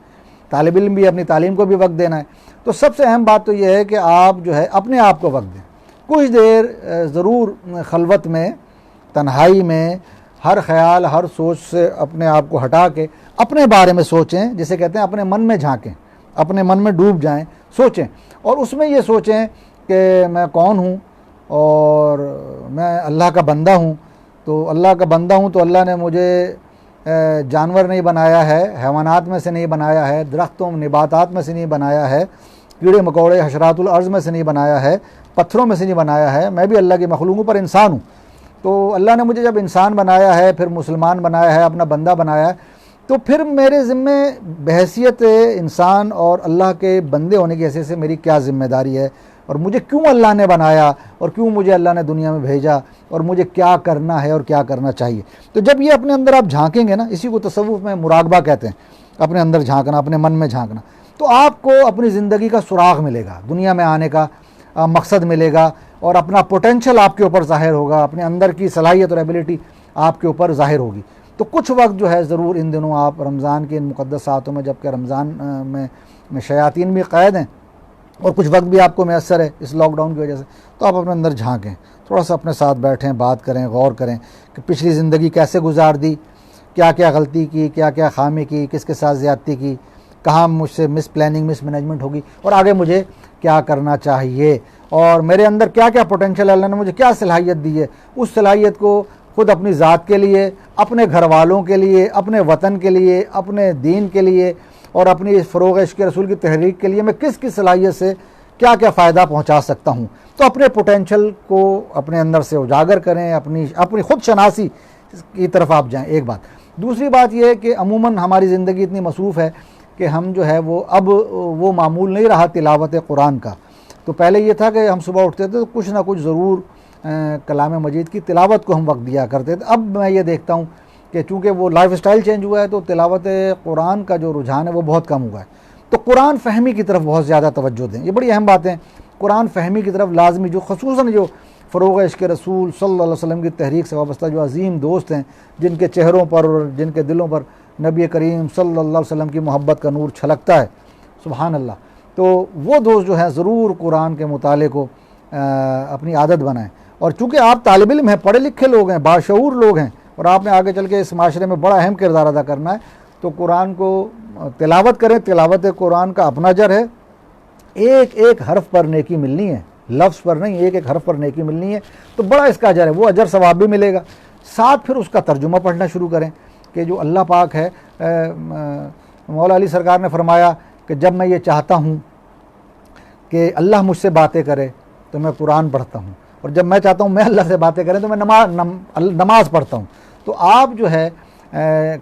तालिब इल्म भी अपनी तालीम को भी वक्त देना है। तो सबसे अहम बात तो यह है कि आप जो है अपने आप को वक्त दें। कुछ देर ज़रूर खलवत में, तन्हाई में, हर ख्याल, हर सोच से अपने आप को हटा के अपने बारे में सोचें, जिसे कहते हैं अपने मन में झांकें, अपने मन में डूब जाएं, सोचें, और उसमें ये सोचें कि मैं कौन हूँ और मैं अल्लाह का बंदा हूँ। तो अल्लाह का बंदा हूँ तो अल्लाह ने मुझे जानवर नहीं बनाया है, हैवानात में से नहीं बनाया है, दरख्तों नबातात में से नहीं बनाया है, कीड़े मकोड़े हशरातुल अर्ज़ में से नहीं बनाया है, पत्थरों में से नहीं बनाया है। मैं भी अल्लाह की मखलूक हूँ पर इंसान हूँ। तो अल्लाह ने मुझे जब इंसान बनाया है, फिर मुसलमान बनाया है, अपना बंदा बनाया है, तो फिर मेरे ज़िम्मे बहैसियत इंसान और अल्लाह के बंदे होने की हैसियत से मेरी क्या ज़िम्मेदारी है, और मुझे क्यों अल्लाह ने बनाया और क्यों मुझे अल्लाह ने दुनिया में भेजा, और मुझे क्या करना है और क्या करना चाहिए। तो जब ये अपने अंदर आप झांकेंगे ना, इसी को तसव्वुफ़ में मुराकबा कहते हैं, अपने अंदर झांकना, अपने मन में झांकना, तो आपको अपनी ज़िंदगी का सुराग मिलेगा, दुनिया में आने का मकसद मिलेगा, और अपना पोटेंशल आपके ऊपर ज़ाहिर होगा, अपने अंदर की सलाहियत और एबिलिटी आपके ऊपर ज़ाहिर होगी। तो कुछ वक्त जो है ज़रूर इन दिनों आप रमज़ान के इन मुक़द्दस सातों में, जबकि रमज़ान में शयातीन भी क़ैद हैं और कुछ वक्त भी आपको मैसर है इस लॉकडाउन की वजह से, तो आप अपने अंदर झांकें, थोड़ा सा अपने साथ बैठें, बात करें, गौर करें कि पिछली ज़िंदगी कैसे गुजार दी, क्या क्या गलती की, क्या क्या खामी की, किसके साथ ज़्यादती की, कहाँ मुझसे मिस प्लानिंग, मिस मैनेजमेंट होगी, और आगे मुझे क्या करना चाहिए, और मेरे अंदर क्या क्या पोटेंशियल, अल्लाह ने मुझे क्या सलाहियत दी है, उस सलाहियत को ख़ुद अपनी ज़ात के लिए, अपने घर वालों के लिए, अपने वतन के लिए, अपने दीन के लिए, और अपनी फ़रोग़ इश्क़ रसूल की तहरीक के लिए मैं किस किस सलाहियत से क्या क्या फ़ायदा पहुँचा सकता हूँ। तो अपने पोटेंशियल को अपने अंदर से उजागर करें, अपनी ख़ुद शनासी की तरफ आप जाएँ, एक बात। दूसरी बात यह है कि अमूमन हमारी ज़िंदगी इतनी मसरूफ़ है कि हम जो है वो अब वो मामूल नहीं रहा तिलावत कुरान का। तो पहले ये था कि हम सुबह उठते थे तो कुछ ना कुछ ज़रूर कलाम मजीद की तिलावत को हम वक्त दिया करते थे। अब मैं ये देखता हूँ कि चूँकि वो लाइफ स्टाइल चेंज हुआ है तो तिलावत कुरान का जो रुझान है वो बहुत कम हुआ है। तो कुरान फ़हमी की तरफ बहुत ज़्यादा तवज्जो दें, ये बड़ी अहम बात है। कुरान फ़हमी की तरफ लाजमी, जो ख़ुसूसन जो फ़रोग़ इश्क़ रसूल सल्लल्लाहु अलैहि वसल्लम की तहरीक से वाबस्ता जो अज़ीम दोस्त हैं, जिनके चेहरों पर और जिनके दिलों पर नबी करीम सल्लल्लाहु अलैहि वसल्लम की मोहब्बत का नूर छलकता है, सुभान अल्लाह, तो वो दोस्त जो हैं ज़रूर कुरान के मुताले को अपनी आदत बनाएं। और चूँकि आप तालिब इल्म हैं, पढ़े लिखे लोग हैं, बाशऊर लोग हैं और आपने आगे चल के इस माशरे में बड़ा अहम किरदार अदा करना है, तो कुरान को तिलावत करें। तिलावत कुरान का अपना अजर है, एक एक हर्फ पर नेकी मिलनी है, लफ्ज़ पर नहीं, एक एक हर्फ पर नेकी मिलनी है, तो बड़ा इसका अजर है, वो अजर सवाब भी मिलेगा। साथ फिर उसका तर्जुमा पढ़ना शुरू करें कि जो अल्लाह पाक है, मौला अली सरकार ने फरमाया कि जब मैं ये चाहता हूँ कि अल्लाह मुझसे बातें करे तो मैं कुरान पढ़ता हूँ, और जब मैं चाहता हूँ मैं अल्लाह से बातें करें तो मैं नमाज पढ़ता हूँ। तो आप जो है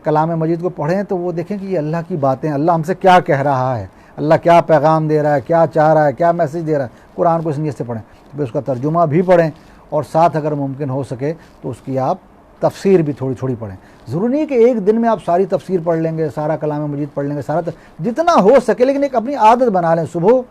कलाम मजीद को पढ़ें तो वो देखें कि ये अल्लाह की बातें, अल्लाह हमसे क्या कह रहा है, अल्लाह क्या पैगाम दे रहा है, क्या चाह रहा है, क्या मैसेज दे रहा है। कुरान को इस नीयत से पढ़ें, तो उसका तर्जुमा भी पढ़ें और साथ अगर मुमकिन हो सके तो उसकी आप तफसीर भी थोड़ी थोड़ी पढ़ें। ज़रूरी नहीं कि एक दिन में आप सारी तफसीर पढ़ लेंगे, सारा कलाम मजीद पढ़ लेंगे, सारा जितना हो सके, लेकिन एक अपनी आदत बना लें, सुबह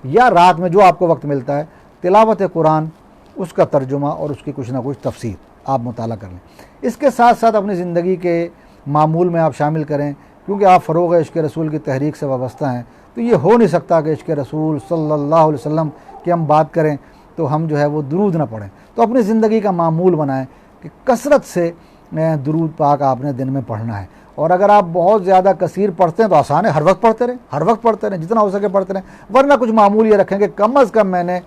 या रात में जो आपको वक्त मिलता है, तिलावत कुरान, उसका तर्जुमा और उसकी कुछ ना कुछ तफसीर आप मुताला कर लें। इसके साथ साथ अपनी ज़िंदगी के मामूल में आप शामिल करें, क्योंकि आप फ़रोग़ इश्क़ रसूल की तहरीक से वाबस्ता हैं, तो ये हो नहीं सकता कि इश्क़ रसूल सल्लल्लाहु अलैहि वसल्लम की हम बात करें तो हम जो है वो दुरूद ना पढ़ें। तो अपनी ज़िंदगी का मामूल बनाएं कि कसरत से दुरूद पाक आपने दिन में पढ़ना है। और अगर आप बहुत ज़्यादा कसीर पढ़ते हैं तो आसान है, हर वक्त पढ़ते रहें, हर वक्त पढ़ते रहें, जितना हो सके पढ़ते रहें। वरना कुछ मामूल ये रखें कि कम अज़ कम मैंने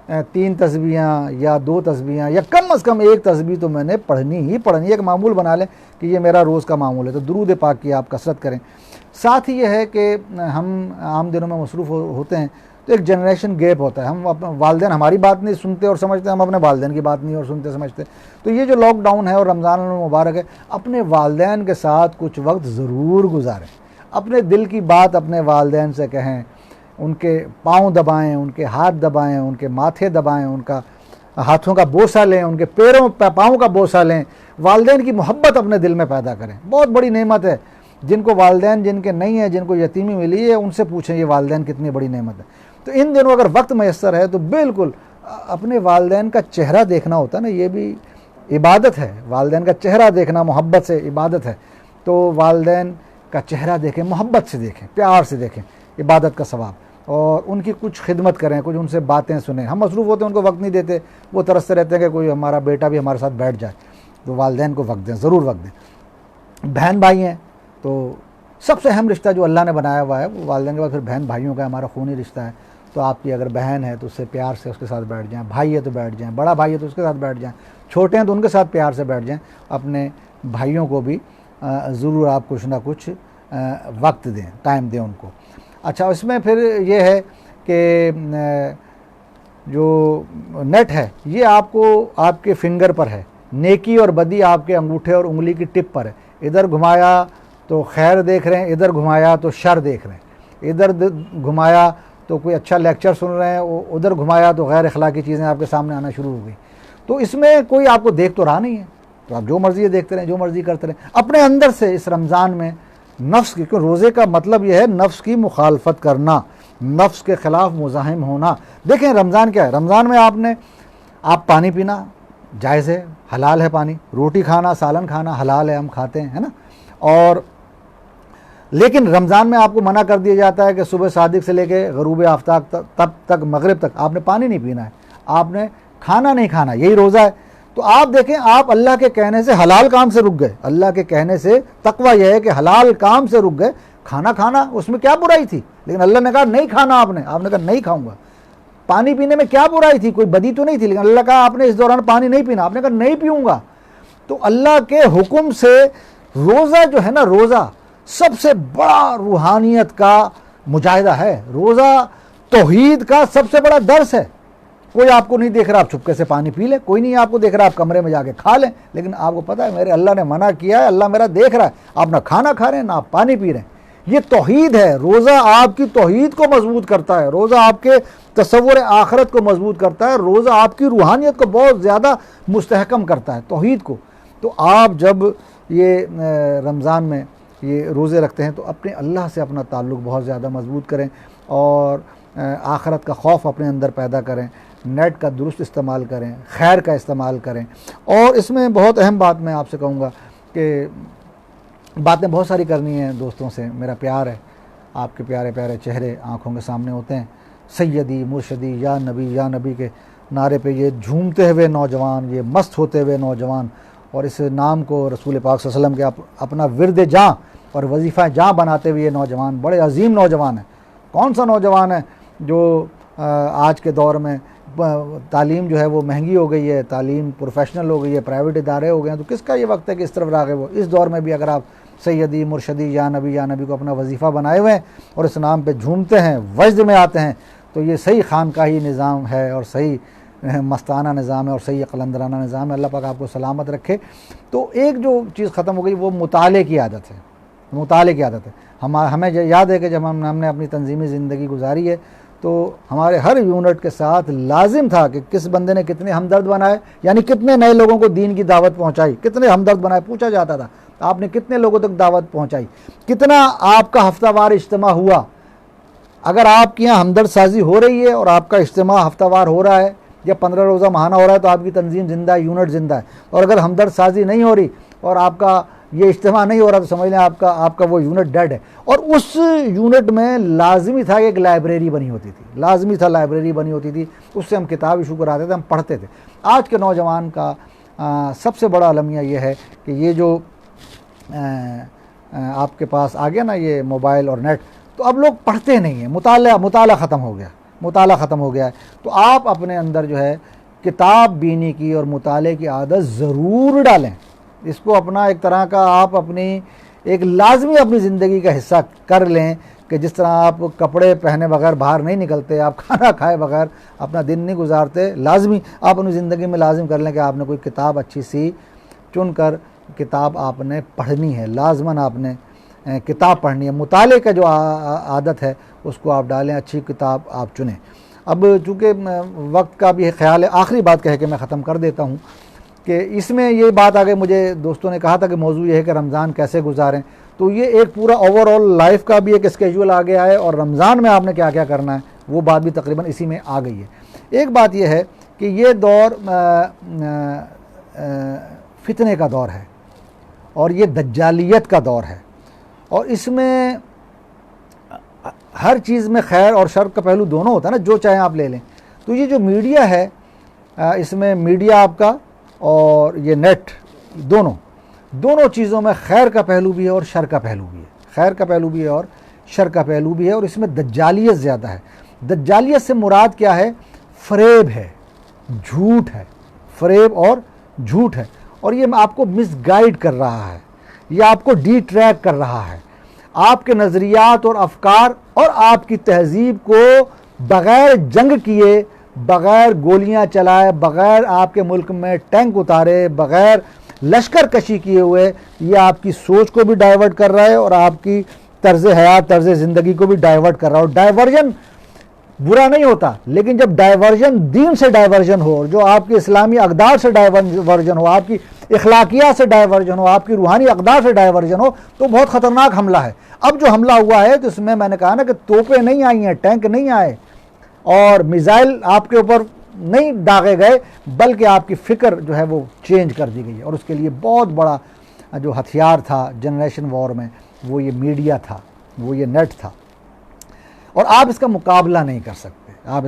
3 तस्बीहां या 2 तस्बीहां या कम अज़ कम 1 तस्बीह तो मैंने पढ़नी ही पढ़नी है। एक मामूल बना लें कि ये मेरा रोज़ का मामूल है, तो दुरूद पाक की आप कसरत करें। साथ ही ये है कि हम आम दिनों में मसरूफ़ होते हैं तो एक जनरेशन गैप होता है, हम अपने वालिदैन हमारी बात नहीं सुनते और समझते, हम अपने वालिदैन की बात नहीं और सुनते समझते। तो ये जो लॉकडाउन है और रमज़ान मुबारक है, अपने वालिदैन के साथ कुछ वक्त ज़रूर गुजारें, अपने दिल की बात अपने वालिदैन से कहें, उनके पाँव दबाएं, उनके हाथ दबाएं, उनके माथे दबाएं, उनका हाथों का बोसा लें, उनके पैरों पाँव का बोसा लें। वालिदैन की मोहब्बत अपने दिल में पैदा करें, बहुत बड़ी नेमत है। जिनको वालिदैन जिनके नहीं है, जिनको यतीमी मिली है, उनसे पूछें ये वालिदैन कितनी बड़ी नेमत है। तो इन दिनों अगर वक्त मैसर है तो बिल्कुल अपने वालिदैन का चेहरा देखना होता है ना, ये भी इबादत है। वालिदैन का चेहरा देखना मोहब्बत से इबादत है। तो वालिदैन का चेहरा देखें, मोहब्बत से देखें, प्यार से देखें, इबादत का सवाब। और उनकी कुछ खिदमत करें, कुछ उनसे बातें सुनें। हम मसरूफ़ होते हैं, उनको वक्त नहीं देते, वो तरसते रहते हैं कि कोई हमारा बेटा भी हमारे साथ बैठ जाए। तो वालिदैन को वक्त दें, ज़रूर वक्त दें। बहन भाई हैं तो सबसे अहम रिश्ता जो अल्लाह ने बनाया हुआ है वो वालिदैन के बाद फिर बहन भाइयों का हमारा खूनी रिश्ता है। तो आपकी अगर बहन है तो उससे प्यार से उसके साथ बैठ जाएं, भाई है तो बैठ जाएं, बड़ा भाई है तो उसके साथ बैठ जाएं, छोटे हैं तो उनके साथ प्यार से बैठ जाएं। अपने भाइयों को भी ज़रूर आप कुछ ना कुछ वक्त दें, टाइम दें उनको। अच्छा, इसमें फिर ये है कि जो नेट है ये आपको आपके फिंगर पर है, नेकी और बदी आपके अंगूठे और उंगली की टिप पर है। इधर घुमाया तो खैर देख रहे हैं, इधर घुमाया तो शर देख रहे हैं, इधर घुमाया तो कोई अच्छा लेक्चर सुन रहे हैं, उधर घुमाया तो गैर अखलाकी चीज़ें आपके सामने आना शुरू हो गई। तो इसमें कोई आपको देख तो रहा नहीं है, तो आप जो मर्ज़ी देखते रहें, जो मर्ज़ी करते रहें। अपने अंदर से इस रमज़ान में नफ्स की, क्योंकि रोज़े का मतलब यह है नफ्स की मुखालफत करना, नफ्स के ख़िलाफ़ मुज़ाहिम होना। देखें रमज़ान क्या है, रमज़ान में आप पानी पीना जायज़ है, हलाल है पानी, रोटी खाना, सालन खाना हलाल है, हम खाते हैं, है ना। और लेकिन रमज़ान में आपको मना कर दिया जाता है कि सुबह सादिक से लेकर ग़रूब आफ्ताब तब तक मगरिब तक आपने पानी नहीं पीना है, आपने खाना नहीं खाना, यही रोज़ा है। तो आप देखें, आप अल्लाह के कहने से हलाल काम से रुक गए। अल्लाह के कहने से तकवा यह है कि हलाल काम से रुक गए। खाना खाना उसमें क्या बुराई थी, लेकिन अल्लाह ने कहा नहीं खाना, आपने कहा नहीं खाऊंगा। पानी पीने में क्या बुराई थी, कोई बदी तो नहीं थी, लेकिन अल्लाह कहा आपने इस दौरान पानी नहीं पीना, आपने कहा नहीं पीऊँगा। तो अल्लाह के हुक्म से रोज़ा जो है ना, रोज़ा सबसे बड़ा रूहानियत का मुजाहिदा है। रोज़ा तौहीद का सबसे बड़ा दर्स है। कोई आपको नहीं देख रहा, आप चुपके से पानी पी लें, कोई नहीं आपको देख रहा, आप कमरे में जाके खा लें, लेकिन आपको पता है मेरे अल्लाह ने मना किया है, अल्लाह मेरा देख रहा है। आप ना खाना खा रहे हैं ना आप पानी पी रहे हैं। ये तौहीद है। रोज़ा आपकी तौहीद को मजबूत करता है, रोज़ा आपके तसव्वुर आखिरत को मजबूत करता है, रोज़ा आपकी रूहानियत को बहुत ज़्यादा मुस्तहकम करता है, तौहीद को। तो आप जब ये रमज़ान में ये रोज़े रखते हैं तो अपने अल्लाह से अपना ताल्लुक़ बहुत ज़्यादा मजबूत करें और आखिरत का खौफ अपने अंदर पैदा करें, नेट का दुरुस्त इस्तेमाल करें, खैर का इस्तेमाल करें। और इसमें बहुत अहम बात मैं आपसे कहूँगा कि बातें बहुत सारी करनी हैं दोस्तों से, मेरा प्यार है, आपके प्यारे प्यारे चेहरे आँखों के सामने होते हैं। सैयदी मुर्शदी या नबी के नारे पे ये झूमते हुए नौजवान, ये मस्त होते हुए नौजवान और इस नाम को रसूल पाक सल्लल्लाहु अलैहि वसल्लम के अपना विरद जाँ और वजीफ़ा जाँ बनाते हुए ये नौजवान बड़े अजीम नौजवान हैं। कौन सा नौजवान है जो आज के दौर में तालीम जो है वो महंगी हो गई है, तालीम प्रोफेशनल हो गई है, प्राइवेट इदारे हो गए हैं, तो किसका ये वक्त है कि इस तरफ राग़िब हो। इस दौर में भी अगर आप सैयदी मुर्शदी या नबी को अपना वजीफ़ा बनाए हुए हैं और इस नाम पे झूमते हैं, वजद में आते हैं, तो ये सही खानकाही निज़ाम है और सही मस्ताना निज़ाम है और सही कलंदराना निज़ाम है। अल्लाह पाक आपको सलामत रखे। तो एक जो चीज़ ख़त्म हो गई वो मुताले की आदत है, मुताले की आदत है। हमें याद है कि जब हमने अपनी तंजीमी ज़िंदगी गुजारी है तो हमारे हर यूनिट के साथ लाजिम था कि किस बंदे ने कितने हमदर्द बनाए, यानी कितने नए लोगों को दीन की दावत पहुंचाई, कितने हमदर्द बनाए, पूछा जाता था आपने कितने लोगों तक दावत पहुंचाई, कितना आपका हफ्तावार इज्तिमा हुआ। अगर आपके यहाँ हमदर्द साजी हो रही है और आपका इज्तिमा हफ्तावार हो रहा है या 15 रोज़ा महाना हो रहा है तो आपकी तंजीम ज़िंदा है, यूनिट ज़िंदा है। और अगर हमदर्द साजी नहीं हो रही और आपका ये इज्तिमा नहीं हो रहा तो समझ लें आपका वो यूनिट डेड है। और उस यूनिट में लाजमी था कि एक लाइब्रेरी बनी होती थी, लाजमी था लाइब्रेरी बनी होती थी, उससे हम किताब इशू कराते थे, हम पढ़ते थे। आज के नौजवान का सबसे बड़ा अलमिया ये है कि ये जो आपके पास आ गया ना ये मोबाइल और नेट, तो अब लोग पढ़ते नहीं हैं, मुताला ख़त्म हो गया, मुताला ख़त्म हो गया है। तो आप अपने अंदर जो है किताब बीनी की और मुताले की आदत ज़रूर डालें। इसको अपना एक तरह का आप अपनी एक लाजमी अपनी ज़िंदगी का हिस्सा कर लें कि जिस तरह आप कपड़े पहने बगैर बाहर नहीं निकलते, आप खाना खाए बगैर अपना दिन नहीं गुजारते, लाजमी आप अपनी ज़िंदगी में लाजिम कर लें कि आपने कोई किताब अच्छी सी चुन कर किताब आपने पढ़नी है, लाजमन आपने किताब पढ़नी है। मुताले का जो आदत है उसको आप डालें, अच्छी किताब आप चुनें। अब चूँकि वक्त का भी ख्याल है, आखिरी बात कह के मैं ख़त्म कर देता हूँ कि इसमें ये बात आ गई, मुझे दोस्तों ने कहा था कि मौजू ये है कि रमज़ान कैसे गुजारें, तो ये एक पूरा ओवरऑल लाइफ का भी एक स्केड्यूल आ गया है और रमज़ान में आपने क्या क्या करना है वो बात भी तकरीबन इसी में आ गई है। एक बात यह है कि ये दौर फितने का दौर है और ये दज्जालियत का दौर है और इसमें हर चीज़ में खैर और शर का पहलू दोनों होता है ना, जो चाहे आप ले लें। तो ये जो मीडिया है इसमें मीडिया आपका और ये नेट दोनों चीज़ों में खैर का पहलू भी है और शर का पहलू भी है, खैर का पहलू भी है और शर का पहलू भी है। और इसमें दज्जालियत ज़्यादा है। दज्जालियत से मुराद क्या है? फ़रेब है, झूठ है, फ़रेब और झूठ है। और ये आपको मिसगाइड कर रहा है, ये आपको डिट्रैक्ट कर रहा है, आपके नज़रियात और अफकार और आपकी तहजीब को बग़ैर जंग किए, बग़ैर गोलियां चलाए, बग़ैर आपके मुल्क में टैंक उतारे, बग़ैर लश्कर कशी किए हुए ये आपकी सोच को भी डाइवर्ट कर रहा है और आपकी तर्ज़ हयात, तर्ज़ ज़िंदगी को भी डाइवर्ट कर रहा है। और डाइवर्जन बुरा नहीं होता, लेकिन जब डाइवर्जन दीन से डाइवर्जन हो, जो आपकी इस्लामी अक़दार से डाइवर्जन हो, आपकी इखलाकियात से डाइवर्जन हो, आपकी रूहानी अक़दार से डाइवर्जन हो, तो बहुत ख़तरनाक हमला है। अब जो हमला हुआ है तो इसमें मैंने कहा ना कि तोपें नहीं आई हैं, टैंक नहीं आए और मिसाइल आपके ऊपर नहीं दागे गए, बल्कि आपकी फ़िक्र जो है वो चेंज कर दी गई है। और उसके लिए बहुत बड़ा जो हथियार था जनरेशन वॉर में वो ये मीडिया था, वो ये नेट था। और आप इसका मुकाबला नहीं कर सकते, आप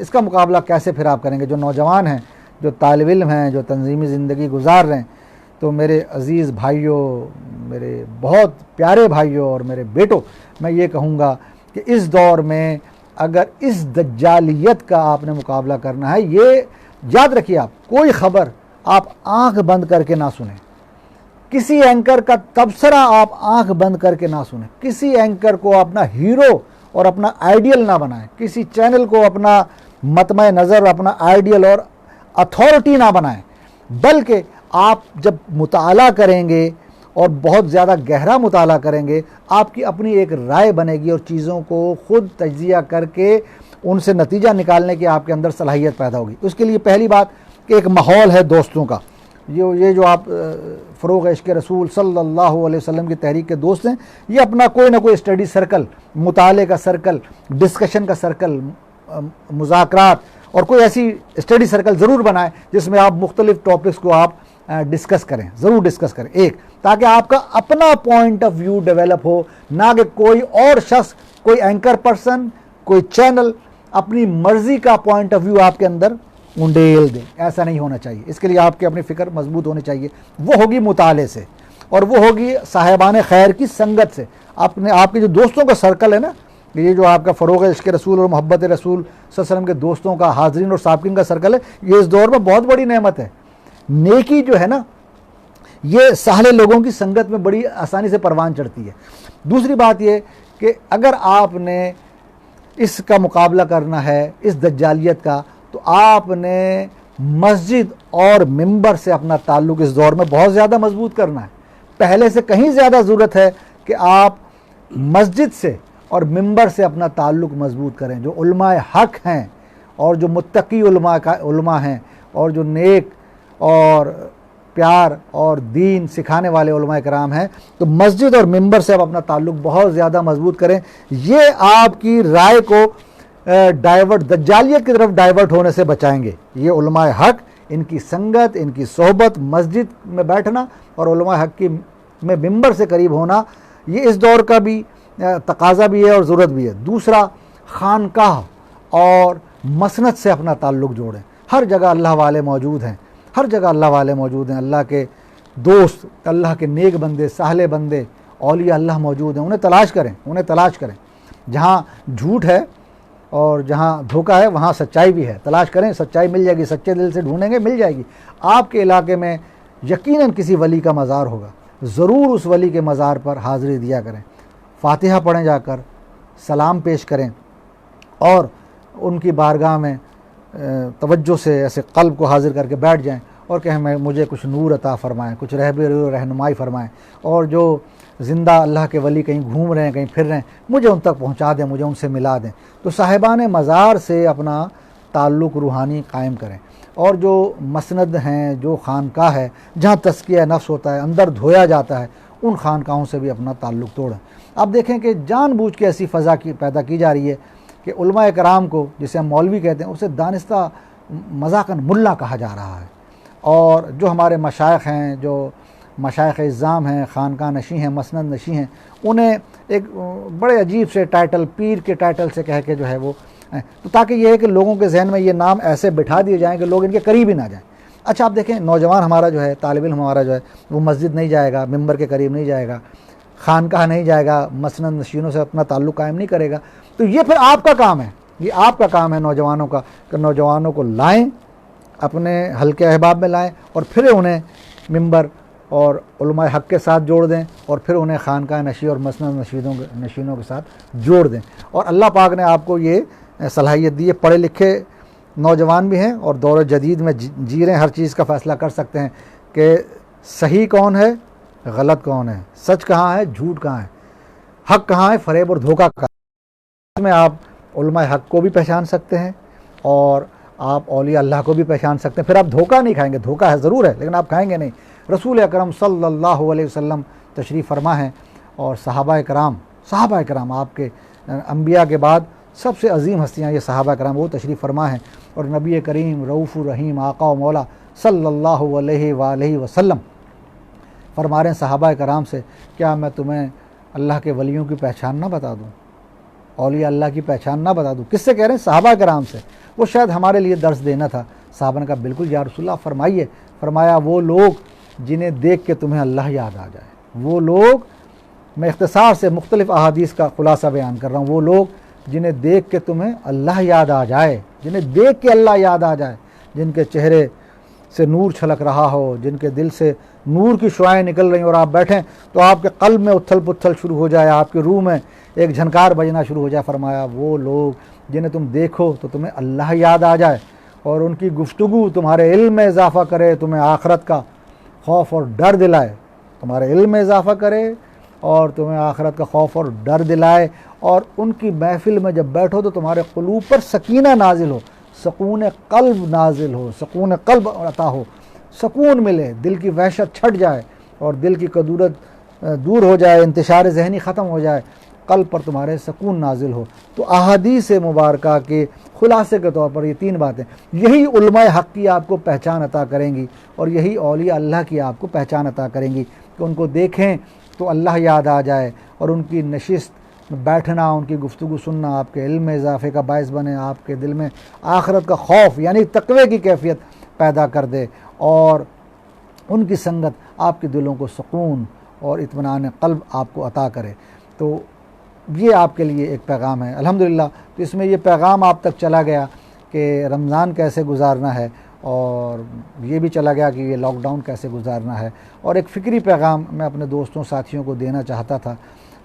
इसका मुकाबला कैसे फिर आप करेंगे? जो नौजवान हैं, जो तालिब इल्म हैं, जो तंजीमी ज़िंदगी गुजार रहे हैं, तो मेरे अज़ीज़ भाइयों, मेरे बहुत प्यारे भाइयों और मेरे बेटों, मैं ये कहूँगा कि इस दौर में अगर इस दज्जालियत का आपने मुकाबला करना है, ये याद रखिए, आप कोई ख़बर आप आँख बंद करके ना सुने, किसी एंकर का तबसरा आप आँख बंद करके ना सुने, किसी एंकर को अपना हीरो और अपना आइडियल ना बनाएं, किसी चैनल को अपना मतमय नज़र, अपना आइडियल और अथॉरिटी ना बनाएं, बल्कि आप जब मुताला करेंगे और बहुत ज़्यादा गहरा मुताला करेंगे, आपकी अपनी एक राय बनेगी और चीज़ों को ख़ुद तज्ज़िया करके उनसे नतीजा निकालने की आपके अंदर सलाहियत पैदा होगी। उसके लिए पहली बात कि एक माहौल है दोस्तों का, ये जो आप फ़रोग़ इश्क़ रसूल सल्लल्लाहु अलैहि वसल्लम की तहरीक के दोस्त हैं, ये अपना कोई ना कोई स्टडी सर्कल, मुताले का सर्कल, डिस्कशन का सर्कल, मुज़ाकरात और कोई ऐसी स्टडी सर्कल ज़रूर बनाएं जिसमें आप मुख्तलिफ़ टॉपिक्स को आप डिस्कस करें, ज़रूर डिस्कस करें एक, ताकि आपका अपना पॉइंट ऑफ व्यू डेवलप हो, ना कि कोई और शख्स, कोई एंकर पर्सन, कोई चैनल अपनी मर्ज़ी का पॉइंट ऑफ व्यू आपके अंदर उंडेल दे। ऐसा नहीं होना चाहिए। इसके लिए आपकी अपनी फ़िक्र मजबूत होनी चाहिए। वो होगी मुताले से और वो होगी साहिबान खैर की संगत से। आपने आपके जो दोस्तों का सर्कल है ना, ये जो आपका फ़रोग़ इश्क़ रसूल और मोहब्बत रसूल सल्लल्लाहु अलैहि वसल्लम के दोस्तों का, हाज़रीन और साकिन का सर्कल है, ये इस दौर में बहुत बड़ी नेमत है। नेकी जो है ना, ये साहले लोगों की संगत में बड़ी आसानी से परवान चढ़ती है। दूसरी बात ये कि अगर आपने इसका मुकाबला करना है, इस दज्जालियत का, तो आपने मस्जिद और मिंबर से अपना ताल्लुक़ इस दौर में बहुत ज़्यादा मजबूत करना है। पहले से कहीं ज़्यादा ज़रूरत है कि आप मस्जिद से और मिंबर से अपना ताल्लुक़ मजबूत करें। जो उलमाए हक़ हैं और जो मुत्तकी उलमा हैं और जो नेक और प्यार और दीन सिखाने वाले उलमाए कराम हैं, तो मस्जिद और मिंबर से आप अपना ताल्लुक़ बहुत ज़्यादा मजबूत करें। ये आपकी राय को डाइवर्ट, दज्जालियत की तरफ डाइवर्ट होने से बचाएंगे। ये उलमाए हक़, इनकी संगत, इनकी सोहबत, मस्जिद में बैठना और उलमाए हक़ की में मिंबर से करीब होना, ये इस दौर का भी तकाज़ा भी है और ज़रूरत भी है। दूसरा, खानकाह और मसनद से अपना ताल्लुक़ जोड़ें। हर जगह अल्लाह वाले मौजूद हैं, हर जगह अल्लाह वाले मौजूद हैं। अल्लाह के दोस्त, अल्लाह के नेक बंदे, साहले बंदे, औलिया अल्लाह मौजूद हैं। उन्हें तलाश करें, उन्हें तलाश करें। जहाँ झूठ है और जहाँ धोखा है, वहाँ सच्चाई भी है। तलाश करें, सच्चाई मिल जाएगी। सच्चे दिल से ढूंढेंगे, मिल जाएगी। आपके इलाके में यकीनन किसी वली का मज़ार होगा, ज़रूर उस वली के मज़ार पर हाज़िरी दिया करें, फ़ातिहा पढ़ें, जाकर सलाम पेश करें और उनकी बारगाह में तवज्जो से ऐसे क़ल्ब को हाज़िर करके बैठ जाएं और कहें, मैं मुझे कुछ नूर अता फ़रमाएँ, कुछ रहनुमाई फ़रमाएँ, और जो ज़िंदा अल्लाह के वली कहीं घूम रहे हैं, कहीं फिर रहे हैं, मुझे उन तक पहुँचा दें, मुझे उनसे मिला दें। तो साहिबान मज़ार से अपना ताल्लुक़ रूहानी कायम करें। और जो मसनद हैं, जो खानकाह है जहाँ तज़किया नफ्स होता है, अंदर धोया जाता है, उन खानकाहों से भी अपना ताल्लुक़ तोड़ें। आप देखें कि जानबूझ के ऐसी फ़ज़ा की पैदा की जा रही है कि उलमाए कराम को, जिसे हम मौलवी कहते हैं, उसे दानिस्ता मज़ाकन मुल्ला कहा जा रहा है। और जो हमारे मशाइख़ हैं, जो मशाइख़ इज़्ज़ाम हैं, खानका नशी हैं, मसनद नशी हैं, उन्हें एक बड़े अजीब से टाइटल, पीर के टाइटल से कह के जो है वो, तो ताकि ये है कि लोगों के जहन में ये नाम ऐसे बिठा दिए जाएँ कि लोग इनके करीब ही ना जाएँ। अच्छा, आप देखें, नौजवान हमारा जो है, तालिब इल्म हमारा जो है, वो मस्जिद नहीं जाएगा, मिंबर के करीब नहीं जाएगा, खानकाह नहीं जाएगा, मसनद नशीनों से अपना ताल्लुक़ कायम नहीं करेगा। तो ये फिर आपका काम है, ये आपका काम है नौजवानों का, कि नौजवानों को लाएँ, अपने हल्के अहबाब में लाएँ और फिर उन्हें मिंबर और उलमाए हक़ के साथ जोड़ दें और फिर उन्हें खानकाह नशी और मसनद नशीनों के साथ जोड़ दें। और अल्लाह पाक ने आपको ये सलाहियत दी है। पढ़े लिखे नौजवान भी हैं और दौर जदीद में जी रहे हैं, हर चीज़ का फ़ैसला कर सकते हैं कि सही कौन है, गलत कौन है, सच कहाँ है, झूठ कहाँ है, हक़ कहाँ है, फ़रेब और धोखा कहाँ है। में आप उलमाए हक़ को भी पहचान सकते हैं और आप औलिया अल्लाह को भी पहचान सकते हैं। फिर आप धोखा नहीं खाएंगे, धोखा है ज़रूर है, लेकिन आप खाएंगे नहीं। रसूल अकरम सल्लल्लाहु अलैहि वसल्लम तशरीफ़ फरमा हैं और सहाबा कराम आपके अंबिया के बाद सबसे अजीम हस्तियाँ ये सहाबा कराम, वो तशरीफ़ फरमा हैं। और नबी करीम रऊफ़ुर रहीम आका व मौला सल्लल्लाहु अलैहि वसल्लम फरमा रहे हैं सहाबा कराम से, क्या मैं तुम्हें अल्लाह के वलियों की पहचान ना बता दूँ, औलिया अल्लाह की पहचान ना बता दूँ? किससे कह रहे हैं? सहाबा कराम से। वो शायद हमारे लिए दर्स देना था। साहबा ने कहा, बिल्कुल या रसूलल्लाह फरमाइए। फरमाया, वो लोग जिन्हें देख के तुम्हें अल्लाह याद आ जाए, वो लोग, मैं इख्तिसार से मुख्तलिफ़ अहादीस का खुलासा बयान कर रहा हूँ, वो लोग जिन्हें देख के तुम्हें अल्लाह याद आ जाए, जिन्हें देख के अल्लाह याद आ जाए, जिनके चेहरे से नूर छलक रहा हो, जिनके दिल से नूर की शुआएँ निकल रही और आप बैठें तो आपके क़ल्ब में उथल पुथल शुरू हो जाए, आपके रूह में एक झनकार बजना शुरू हो जाए। फरमाया, वो लोग जिन्हें तुम देखो तो तुम्हें अल्लाह याद आ जाए और उनकी गुफ्तगू तुम्हारे इल्म में इजाफ़ा करे, तुम्हें आखरत का खौफ और डर दिलाए, तुम्हारे इल्म में इजाफ़ा करे और तुम्हें आखिरत का खौफ और डर दिलाए, और उनकी महफिल में जब बैठो तो तुम्हारे क़ुलूब पर सकीना नाजिल हो, सकून क़ल्ब नाजिल हो, सकून क़ल्ब अता हो, सकून मिले, दिल की वहशत छट जाए और दिल की कदूरत दूर हो जाए, इंतशार ज़हनी ख़त्म हो जाए, क़ल्ब पर तुम्हारे सकून नाजिल हो। तो अहादीस मुबारका के खुलासे के तौर पर ये 3 बातें, यही उलमाए हक़ की आपको पहचान अता करेंगी और यही औलिया अल्लाह की आपको पहचान अता करेंगी कि उनको देखें तो अल्लाह याद आ जाए और उनकी नशिस्त बैठना, उनकी गुफ्तगू सुनना आपके इल्म में इजाफ़े का बायस बने, आपके दिल में आखिरत का खौफ यानी तक़वे की कैफियत पैदा कर दे, और उनकी संगत आपके दिलों को सुकून और इत्मीनान क़ल्ब आपको अता करे। तो ये आपके लिए एक पैगाम है अल्हम्दुलिल्लाह। तो इसमें ये पैगाम आप तक चला गया कि रमज़ान कैसे गुजारना है, और ये भी चला गया कि ये लॉकडाउन कैसे गुजारना है, और एक फ़िक्री पैगाम मैं अपने दोस्तों साथियों को देना चाहता था।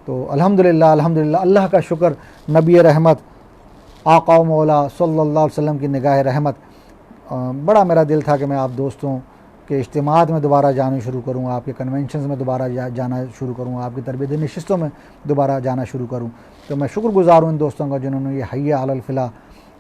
तो अल्हम्दुलिल्लाह अल्हम्दुलिल्लाह, अल्लाह का शुक्र, नबी रहमत आका व मौला सल्लल्लाहु अलैहि वसल्लम की निगाह रहमत। बड़ा मेरा दिल था कि मैं आप दोस्तों के इज्तिमात में दोबारा जाना शुरू करूँ, आपके कन्वेंशंस में दोबारा जाना शुरू करूँ, आपकी तरबियती नशिस्तों में दोबारा जाना शुरू करूँ। तो मैं शुक्रगुज़ार हूँ इन दोस्तों का जिन्होंने ये हय्या अलल फ़लाह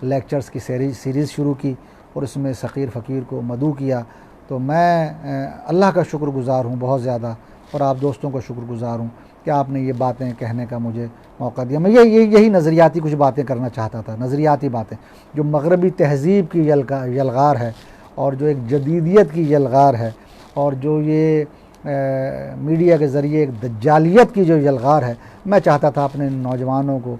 लेक्चर्स की सीरीज़ शुरू की और इसमें फ़कीर फ़कीर को मदऊ किया। तो मैं अल्लाह का शुक्रगुज़ार हूँ बहुत ज़्यादा, और आप दोस्तों का शुक्रगुज़ार हूँ कि आपने ये बातें कहने का मुझे मौका दिया। मैं यही नज़रियाती कुछ बातें करना चाहता था, नज़रियाती बातें जो मग़रबी तहज़ीब की यलगार है और जो एक जदीदियत की यलगार है, और जो ये मीडिया के ज़रिए एक दज्जालियत की जो यलगार है, मैं चाहता था अपने नौजवानों को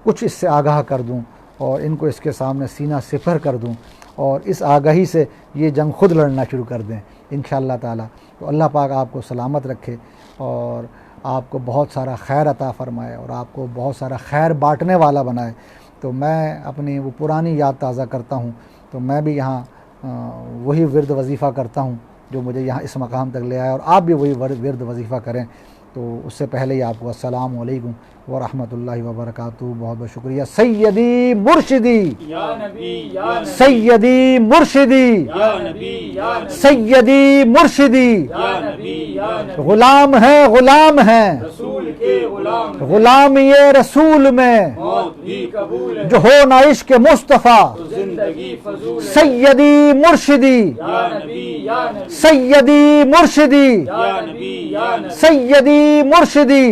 कुछ इससे आगाह कर दूं और इनको इसके सामने सीना सिफर कर दूं, और इस आगाही से ये जंग खुद लड़ना शुरू कर दें इंशाअल्लाह ताला। तो अल्लाह पाक आपको सलामत रखे और आपको बहुत सारा खैर अता फ़रमाए और आपको बहुत सारा खैर बांटने वाला बनाए। तो मैं अपनी वो पुरानी याद ताज़ा करता हूँ। तो मैं भी यहाँ वही विर्द वजीफ़ा करता हूँ जो मुझे यहाँ इस मकाम तक ले आया, और आप भी वही विर्द वजीफ़ा करें। तो उससे पहले ही आपको अस्सलामु अलैकुम व रहमतुल्लाहि व बरकातुहू। बहुत बहुत शुक्रिया। सैयदी मुर्शिदी सैयदी मुर्शिदी सैयदी मुर्शिदी, गुलाम है गुलाम है गुलाम ये रसूल में, जो हो ना इश्क़ मुस्तफ़ा सैयदी मुर्शिदी सैयदी मुर्शिदी सैयदी मुर्शिदी।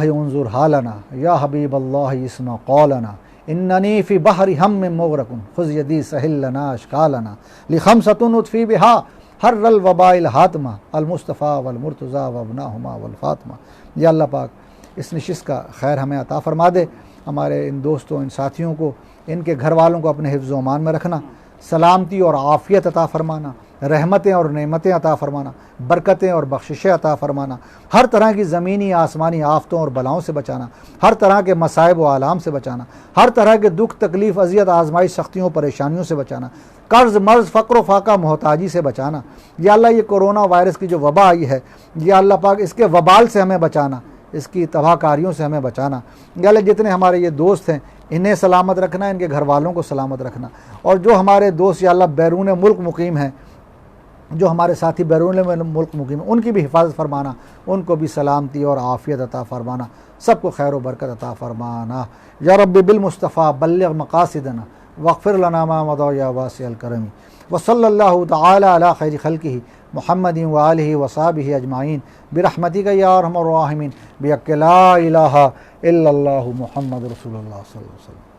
उन्जुर हालना या हबीब अल्लाह इस्मा क़ौलना इन्ननी फ़ी बहरी हम मुग़रक़ुन ख़ुज़ यदी सहिल लना अशकालना लिखमसतुन उतफ़ी बिहा हर्रल वबाइल हातमा अल मुस्तफ़ा वल मुर्तज़ा वबनाहुमा वल फ़ातिमा। या अल्लाह पाक इस नशिस्त का खैर हमें अता फ़रमा दे। हमारे इन दोस्तों, इन साथियों को, इनके घर वालों को अपने हिफ्ज़ व अमान में रखना, सलामती और आफ़ियत अता फ़रमाना, रहमतें और नेमतें अता फ़रमाना, बरकतें और बख्शिशें अता फ़रमाना, हर तरह की ज़मीनी आसमानी आफ़तों और बलाओं से बचाना, हर तरह के मसाइब व आलाम से बचाना, हर तरह के दुख तकलीफ़ अज़ियत आज़माइश सख्तियों परेशानियों से बचाना, कर्ज़ मर्ज़ फ़क्र फाका मोहताजी से बचाना। या अल्लाह ये कोरोना वायरस की जो वबा आई है, या अल्लाह पाक इसके वबाल से हमें बचाना, इसकी तबाहकारियों से हमें बचाना। या अल्लाह जितने हमारे ये दोस्त हैं इन्हें सलामत रखना, इनके घर वालों को सलामत रखना, और जो हमारे दोस्त या अल्लाह बैरून मुल्क मुकीम हैं, जो हमारे साथी बैरून मुल्क मुकीम हैं, उनकी भी हिफाजत फरमाना, उनको भी सलामती और आफ़ियत अता फ़रमाना, सबको खैर व बरकत अता फ़रमाना। या रब्बि बिल मुस्तफ़ा बल्लिग़ मक़ासिदना वग़फ़िर लना मा मदा या वासिअल करमी। व सल्लल्लाहु तआला अला खैरि ख़ल्क़िही मुहम्मदिन व आलिहि व सहाबिही अजमाइन बिरहमतिका या अरहमर राहिमीन बिहक़्क़ि ला इलाहा इल्लल्लाहु मुहम्मदुर रसूलुल्लाह सल्लल्लाहु अलैहि वसल्लम।